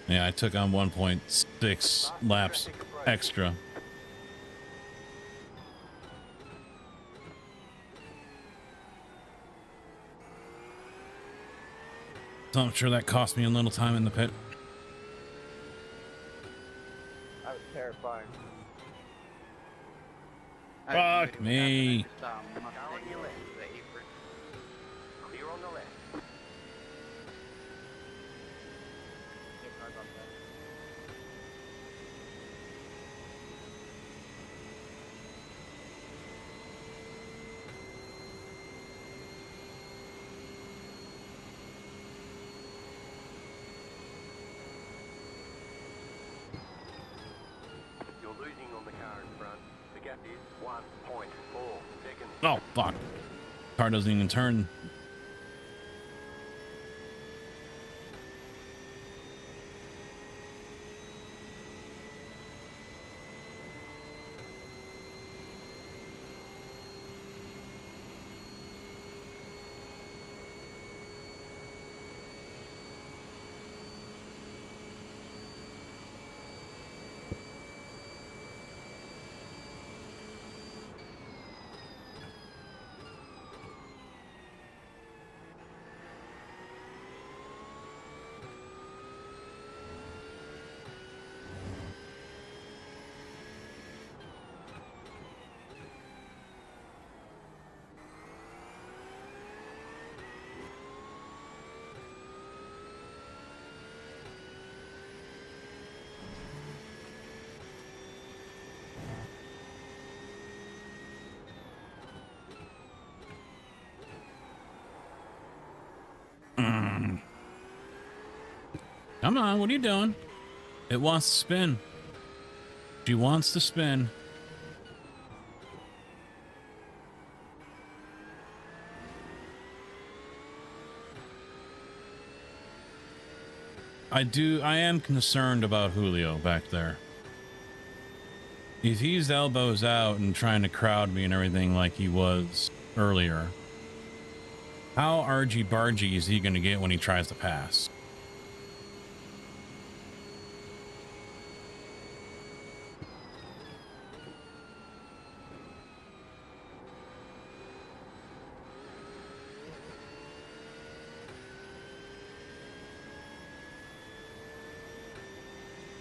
Yeah, I took on 1.6 laps extra. So I'm sure that cost me a little time in the pit. That was terrifying. Fuck me. Car on your left. Clear on the left. You're losing on the car in front. The gap is 1.4 seconds. Oh, fuck. Car doesn't even turn. Come on, what are you doing? It wants to spin. She wants to spin. I am concerned about Julio back there. If he's elbows out and trying to crowd me and everything like he was earlier, how argy-bargy is he going to get when he tries to pass?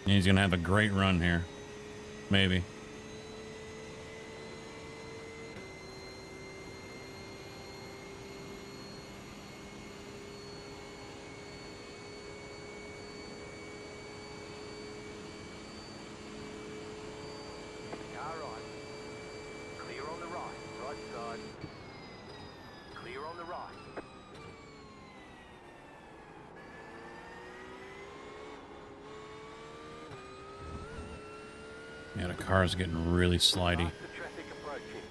He's going to have a great run here. Maybe. Yeah, the car's getting really slidey. Faster traffic approaching.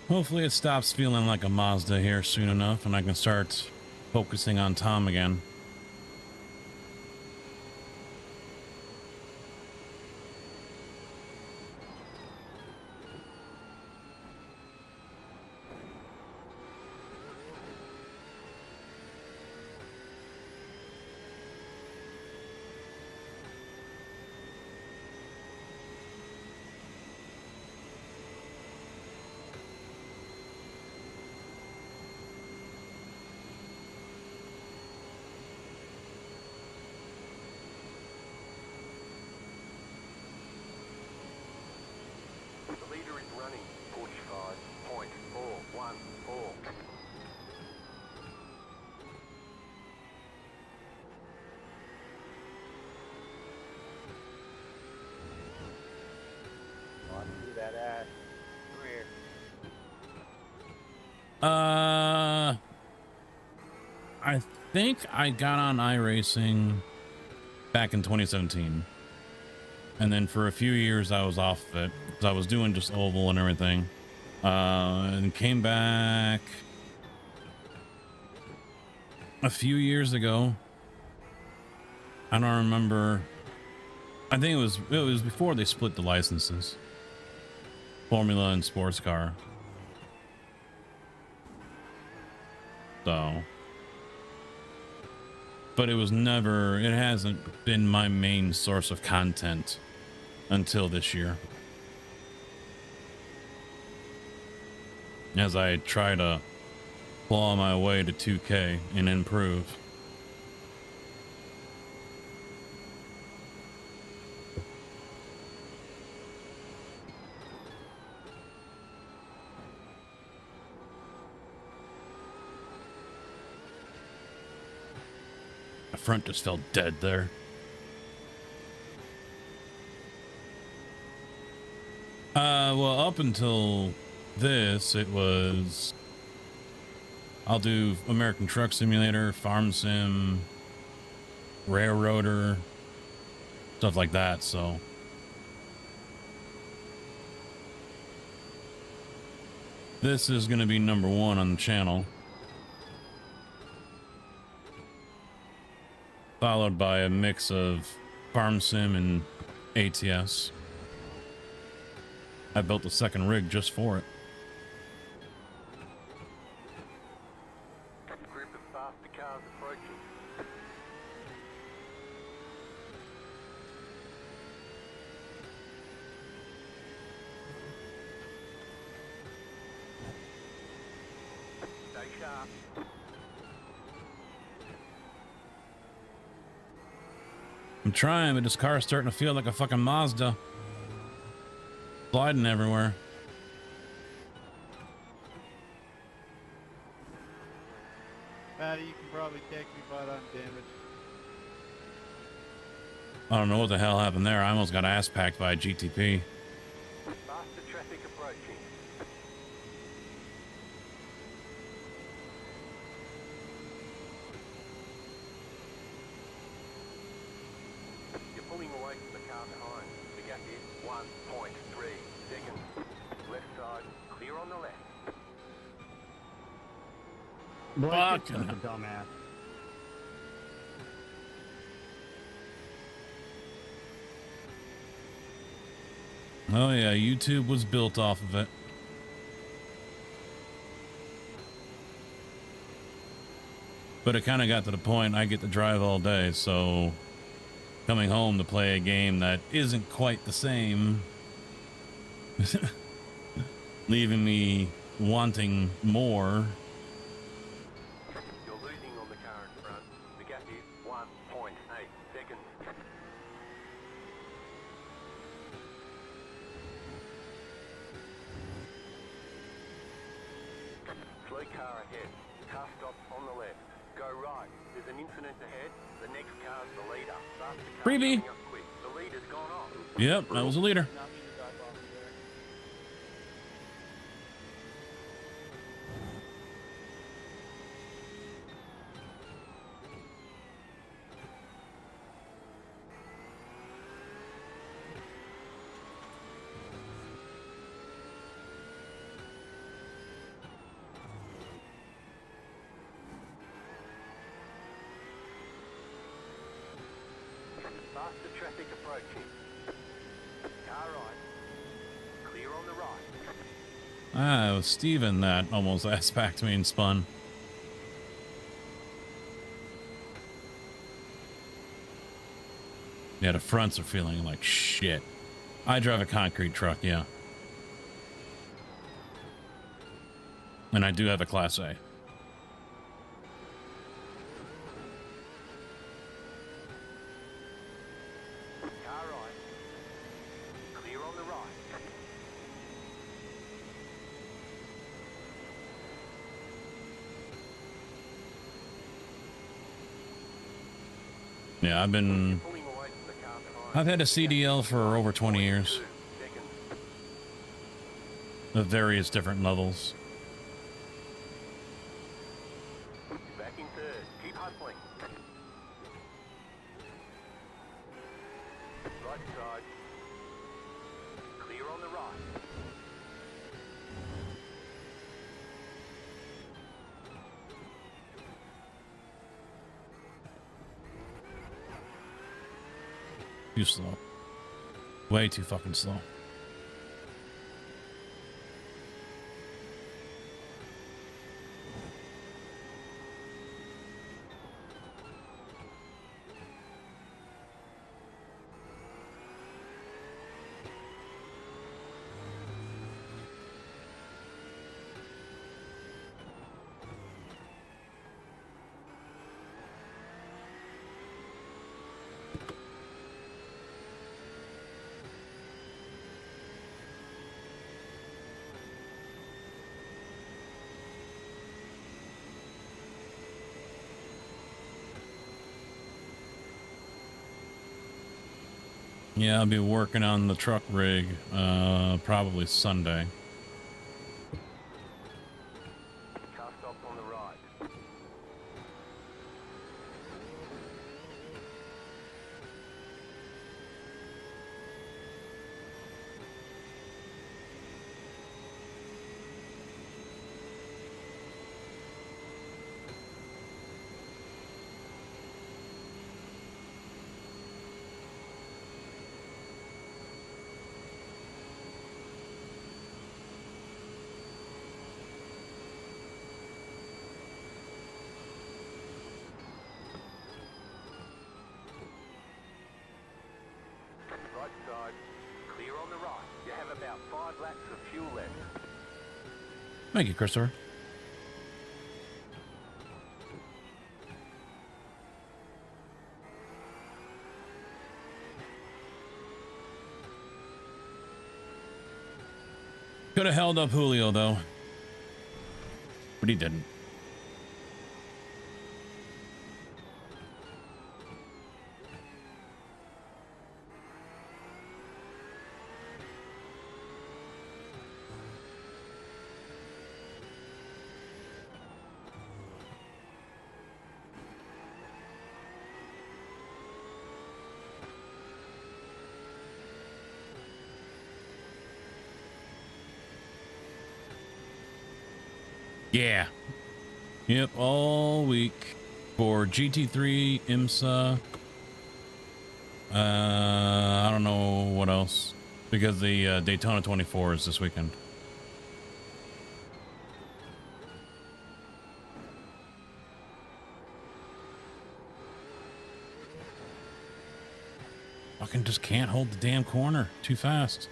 Hopefully it stops feeling like a Mazda here soon enough and I can start focusing on Tom again. The leader is running 45.414. See that ass. Come here. I think I got on iRacing back in 2017. And then for a few years I was off of it because I was doing just oval and everything. And came back a few years ago. I don't remember. I think it was before they split the licenses. Formula and sports car. So, but it hasn't been my main source of content until this year. As I try to claw my way to 2K and improve. The front just fell dead there. Well, up until this, it was I'll do American Truck Simulator, Farm Sim, Railroader, stuff like that, so this is going to be number 1 on the channel, followed by a mix of Farm Sim and ATS. I built a second rig just for it. Group of faster cars approaching. Stay sharp. I'm trying, but this car is starting to feel like a fucking Mazda. Sliding everywhere. Matty, you can probably take me, but I'm damaged. I don't know what the hell happened there. I almost got ass packed by a GTP. Faster traffic approaching. You're pulling away from the car behind. The gap is 1.3 seconds. Left side, clear on the left. Fuck. You're such a dumbass. Oh yeah, YouTube was built off of it. But it kind of got to the point I get to drive all day, so coming home to play a game that isn't quite the same Leaving me wanting more. You're losing on the current front. The gap is 1.8 seconds. Slow car ahead. Car stops on the left. Go right. There's an incident ahead. The next car's the leader. Faster car Freebie. coming up quick. The leader's gone off. Yep, that was a leader. Not me to dive off of there. Faster traffic approaching. Car right. Clear on the right. Ah, it was Steven that almost ass backed me and spun. Yeah, the fronts are feeling like shit. I drive a concrete truck, yeah. And I do have a Class A. Car right. Clear on the right. Yeah, I've been... Pulling away from the car behind. I've had a CDL for over 20 years. 2 seconds. Of various different levels. Back in third. Keep hustling. Right side. Clear on the right. Too slow. Way too fucking slow. Yeah, I'll be working on the truck rig, probably Sunday. Car stops on the right. Right side. Clear on the right. You have about 5 laps of fuel left. Thank you, Christopher. Could have held up Julio, though. But he didn't. Yeah. Yep, all week for GT3, IMSA. I don't know what else, because the Daytona 24 is this weekend. Fucking just can't hold the damn corner too fast.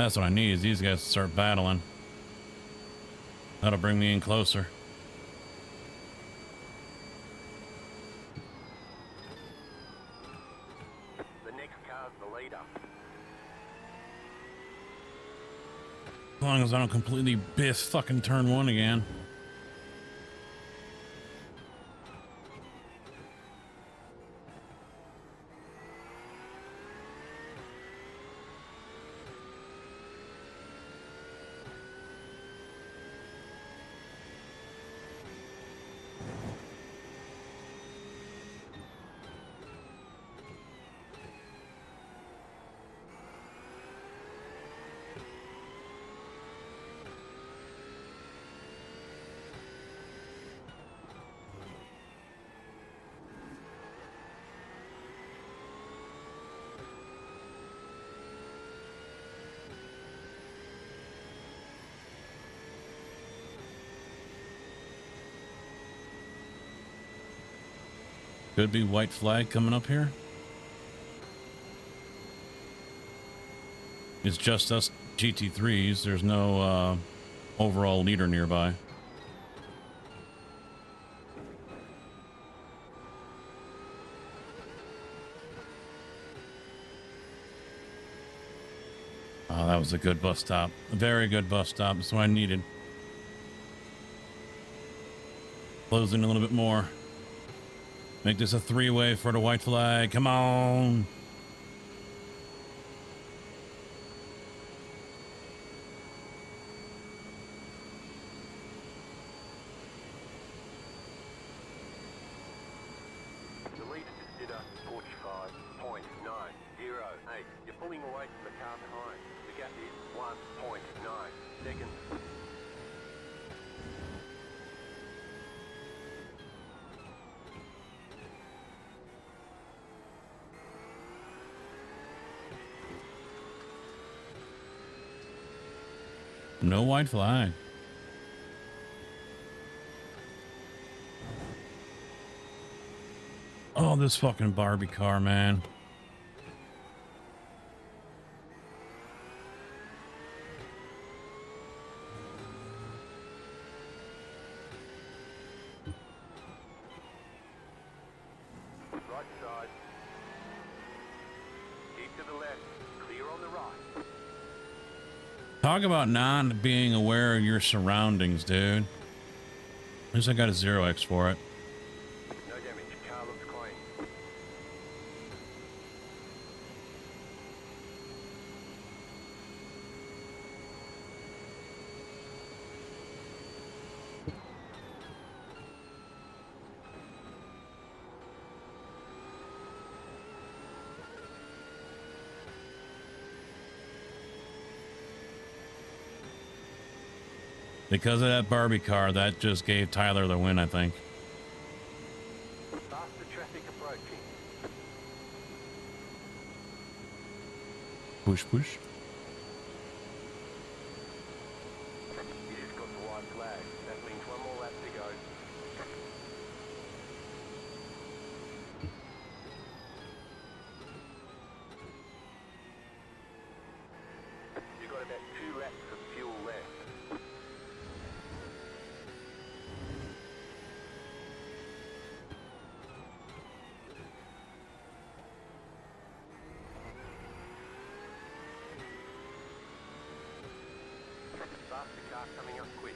That's what I need, is these guys to start battling. That'll bring me in closer. The next car's the leader. As long as I don't completely biff fucking turn one again. Could be white flag coming up here. It's just us GT3s. There's no overall leader nearby. Oh, that was a good bus stop. A very good bus stop. That's what I needed. Closing a little bit more. Make this a three-way for the white flag. Come on. The leader consider 45.908. You're pulling away from the car behind. The gap is 1.9 seconds. No white flag. Oh, this fucking Barbie car, man. Right side. Keep to the left. Clear on the right. Talk about not being aware of your surroundings, dude. At least I got a 0x for it. No damage. Car looks clean. Because of that Barbie car, that just gave Tyler the win, I think. Faster traffic approaching. Push, push. You just got the white flag. That means one more lap to go. You've got about 2 laps of fuel left. Faster car coming up quick.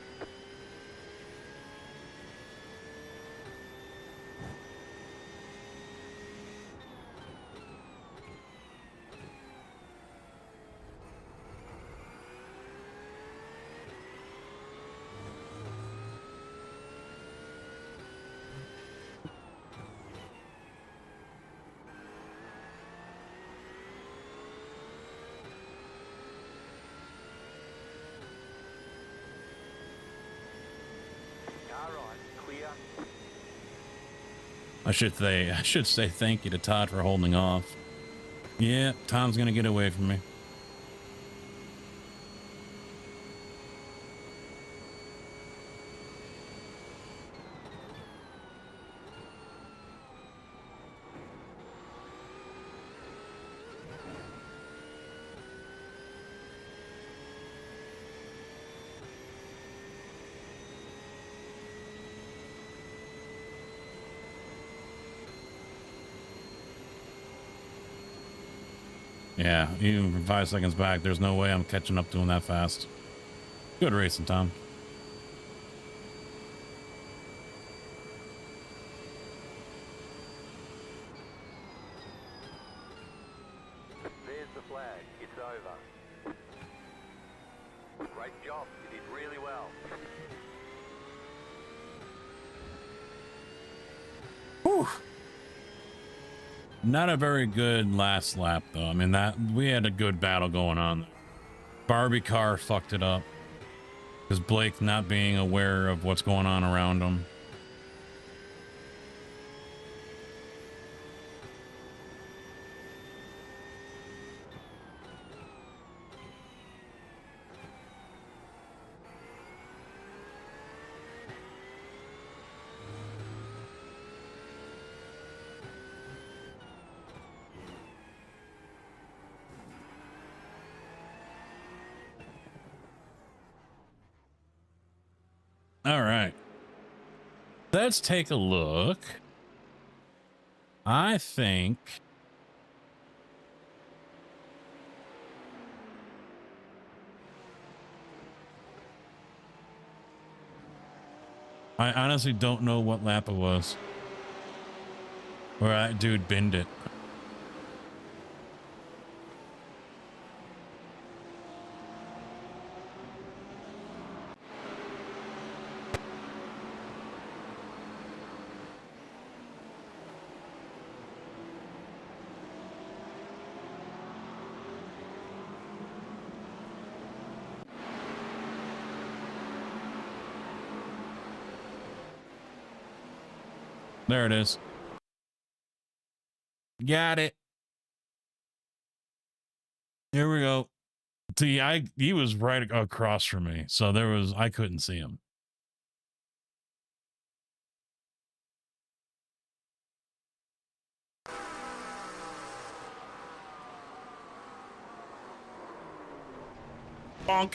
Car right, clear. I should say thank you to Todd for holding off. Yeah, Tom's gonna get away from me. Yeah, even from 5 seconds back, there's no way I'm catching up doing that fast. Good racing, Tom. There's the flag. It's over. Great job. You did really well. Whew. Not a very good last lap, though. I mean, that we had a good battle going on. Barbie car fucked it up because Blake not being aware of what's going on around him. All right. Let's take a look. I think I honestly don't know what lap it was. Where that dude binned it. There it is. Got it. Here we go. See, he was right across from me, so I couldn't see him. Bonk.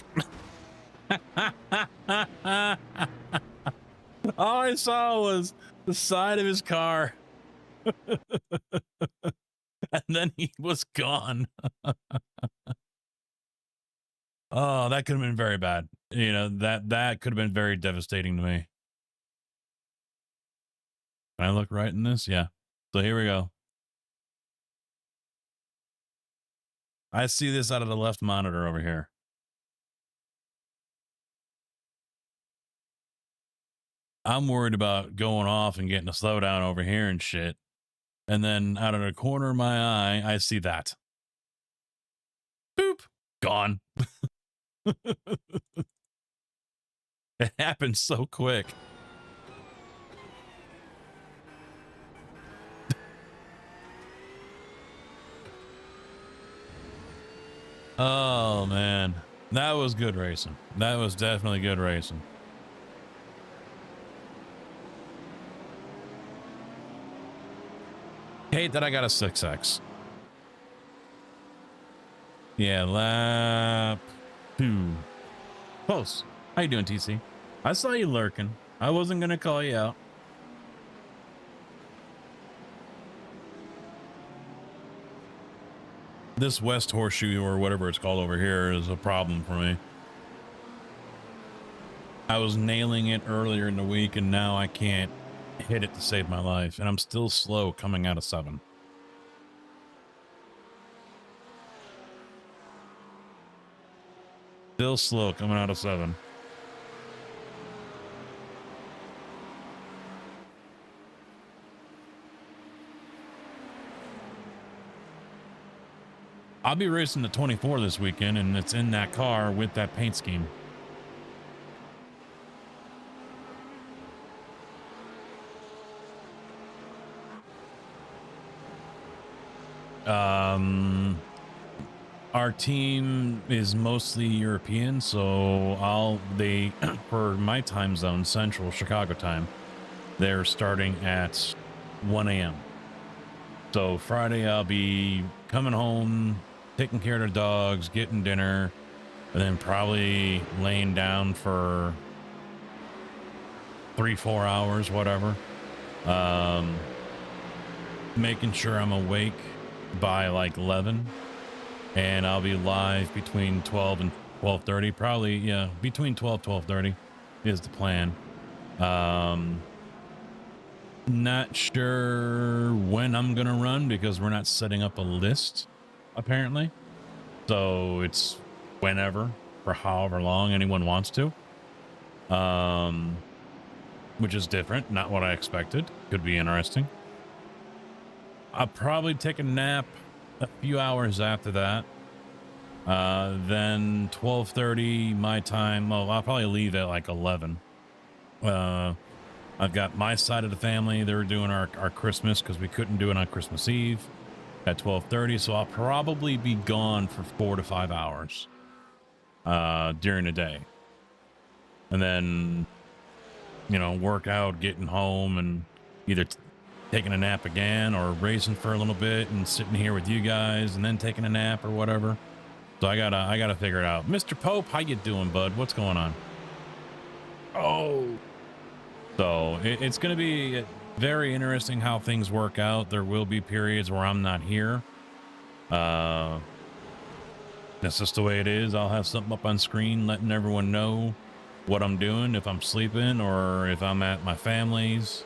All I saw was the side of his car. And then he was gone. Oh, that could have been very bad. You know, that could have been very devastating to me. Can I look right in this? Yeah. So here we go. I see this out of the left monitor over here. I'm worried about going off and getting a slowdown over here and shit. And then out of the corner of my eye, I see that. Boop. Gone. It happened so quick. Oh, man. That was good racing. That was definitely good racing. Hate that I got a 6X. Yeah, lap 2. Close. How you doing, TC? I saw you lurking. I wasn't going to call you out. This West Horseshoe or whatever it's called over here is a problem for me. I was nailing it earlier in the week and now I can't hit it to save my life. And I'm still slow coming out of 7. Still slow coming out of 7. I'll be racing the 24 this weekend, and it's in that car with that paint scheme. Our team is mostly European, so they for my time zone, Central Chicago time, they're starting at 1 a.m. So Friday I'll be coming home, taking care of the dogs, getting dinner, and then probably laying down for 3-4 hours, whatever. Making sure I'm awake by like 11. and I'll be live between 12 and 12:30. Probably, yeah, between 12:30 is the plan. Not sure when I'm gonna run because we're not setting up a list, apparently. So it's whenever, for however long anyone wants to. Which is different, not what I expected. Could be interesting. I'll probably take a nap a few hours after that. Then 12:30 my time. Oh, I'll probably leave at like 11. I've got my side of the family. They're doing our Christmas because we couldn't do it on Christmas Eve at 12:30. So I'll probably be gone for 4 to 5 hours during the day. And then, work out, getting home, and either taking a nap again or racing for a little bit and sitting here with you guys and then taking a nap or whatever. So I gotta figure it out. Mr. Pope, how you doing, bud? What's going on? Oh, so it's gonna be very interesting how things work out. There will be periods where I'm not here. That's just the way it is. I'll have something up on screen letting everyone know what I'm doing, if I'm sleeping or if I'm at my family's.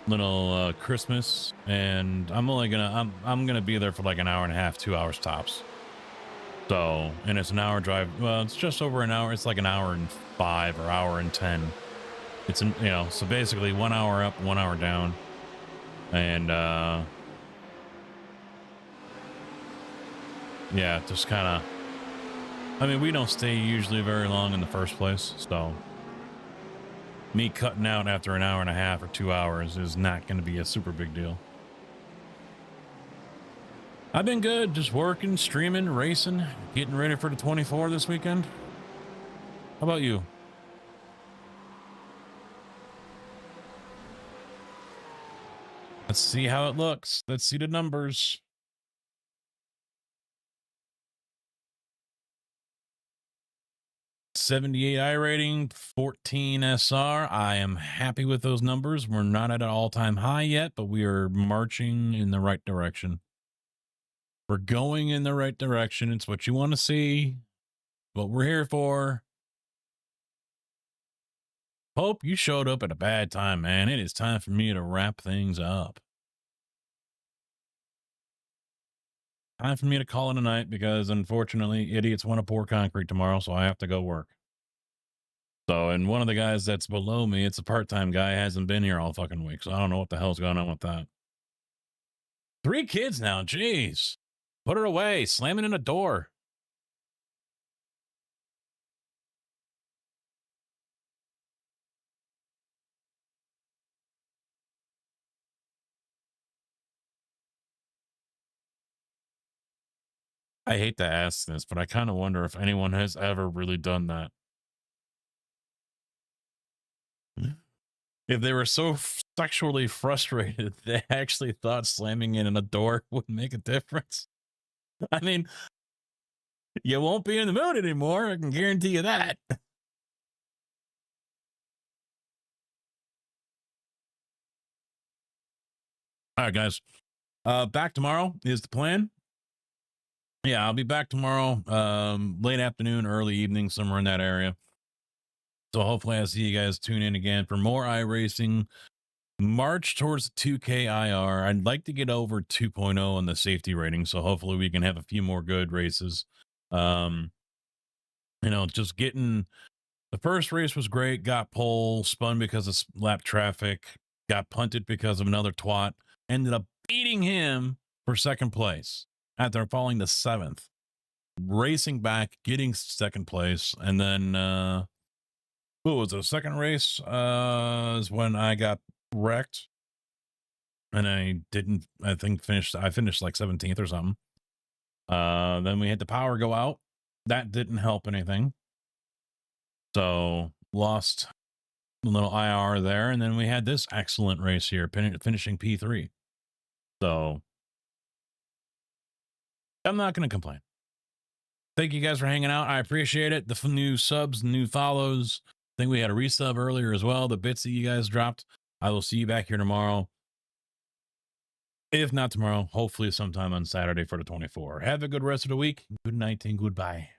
Little Christmas, and I'm gonna be there for like an hour and a half, 2 hours tops. So, and it's an hour drive. Well, it's just over an hour. It's like an hour and 5 or hour and 10. It's so basically 1 hour up, 1 hour down, and yeah, just kind of. I mean, we don't stay usually very long in the first place, so me cutting out after an hour and a half or 2 hours is not going to be a super big deal. I've been good, just working, streaming, racing, getting ready for the 24 this weekend. How about you? Let's see how it looks. Let's see the numbers. .78 I rating, 14 SR. I am happy with those numbers. We're not at an all-time high yet, but we are marching in the right direction. We're going in the right direction. It's what you want to see, what we're here for. Hope you showed up at a bad time, man. It is time for me to wrap things up. Time for me to call it a night because, unfortunately, idiots want to pour concrete tomorrow, so I have to go work. So, and one of the guys that's below me, it's a part-time guy, hasn't been here all fucking week, so I don't know what the hell's going on with that. 3 kids now, jeez. Put it away, slam it in a door. I hate to ask this, but I kind of wonder if anyone has ever really done that. If they were so sexually frustrated, they actually thought slamming it in a door would make a difference. I mean, you won't be in the mood anymore. I can guarantee you that. All right, guys. Back tomorrow is the plan. Yeah, I'll be back tomorrow, late afternoon, early evening, somewhere in that area. So hopefully I'll see you guys tune in again for more iRacing. March towards 2K IR. I'd like to get over 2.0 on the safety rating, so hopefully we can have a few more good races. Just getting the first race was great, got pole, spun because of lap traffic, got punted because of another twat, ended up beating him for second place after falling to 7th, racing back, getting second place, and then what was the second race is when I got wrecked and I finished like 17th or something. Then we had the power go out. That didn't help anything. So lost a little IR there. And then we had this excellent race here, finishing P3. So I'm not going to complain. Thank you guys for hanging out. I appreciate it. The new subs, new follows. I think we had a resub earlier as well. The bits that you guys dropped. I will see you back here tomorrow. If not tomorrow, hopefully sometime on Saturday for the 24. Have a good rest of the week. Good night and goodbye.